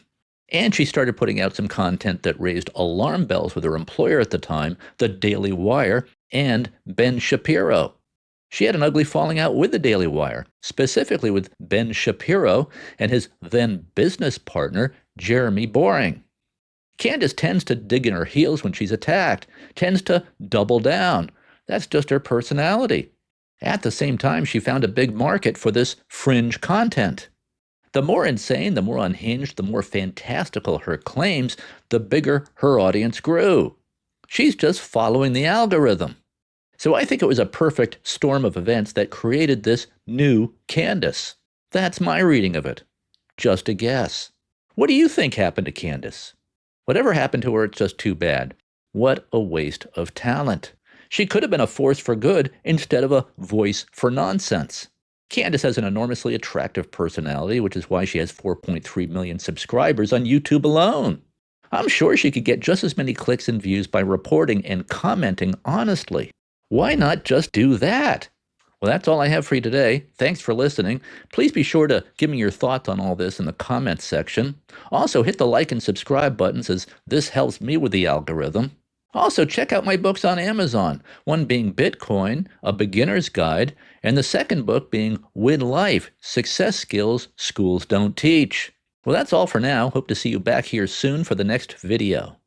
And she started putting out some content that raised alarm bells with her employer at the time, the Daily Wire, and Ben Shapiro. She had an ugly falling out with the Daily Wire, specifically with Ben Shapiro and his then business partner, Jeremy Boring. Candace tends to dig in her heels when she's attacked, tends to double down. That's just her personality. At the same time, she found a big market for this fringe content. The more insane, the more unhinged, the more fantastical her claims, the bigger her audience grew. She's just following the algorithm. So I think it was a perfect storm of events that created this new Candace. That's my reading of it. Just a guess. What do you think happened to Candace? Whatever happened to her, it's just too bad. What a waste of talent. She could have been a force for good instead of a voice for nonsense. Candace has an enormously attractive personality, which is why she has 4.3 million subscribers on YouTube alone. I'm sure she could get just as many clicks and views by reporting and commenting honestly. Why not just do that? Well, that's all I have for you today. Thanks for listening. Please be sure to give me your thoughts on all this in the comments section. Also, hit the like and subscribe buttons as this helps me with the algorithm. Also, check out my books on Amazon, one being Bitcoin, A Beginner's Guide, and the second book being Win Life, Success Skills Schools Don't Teach. Well, that's all for now. Hope to see you back here soon for the next video.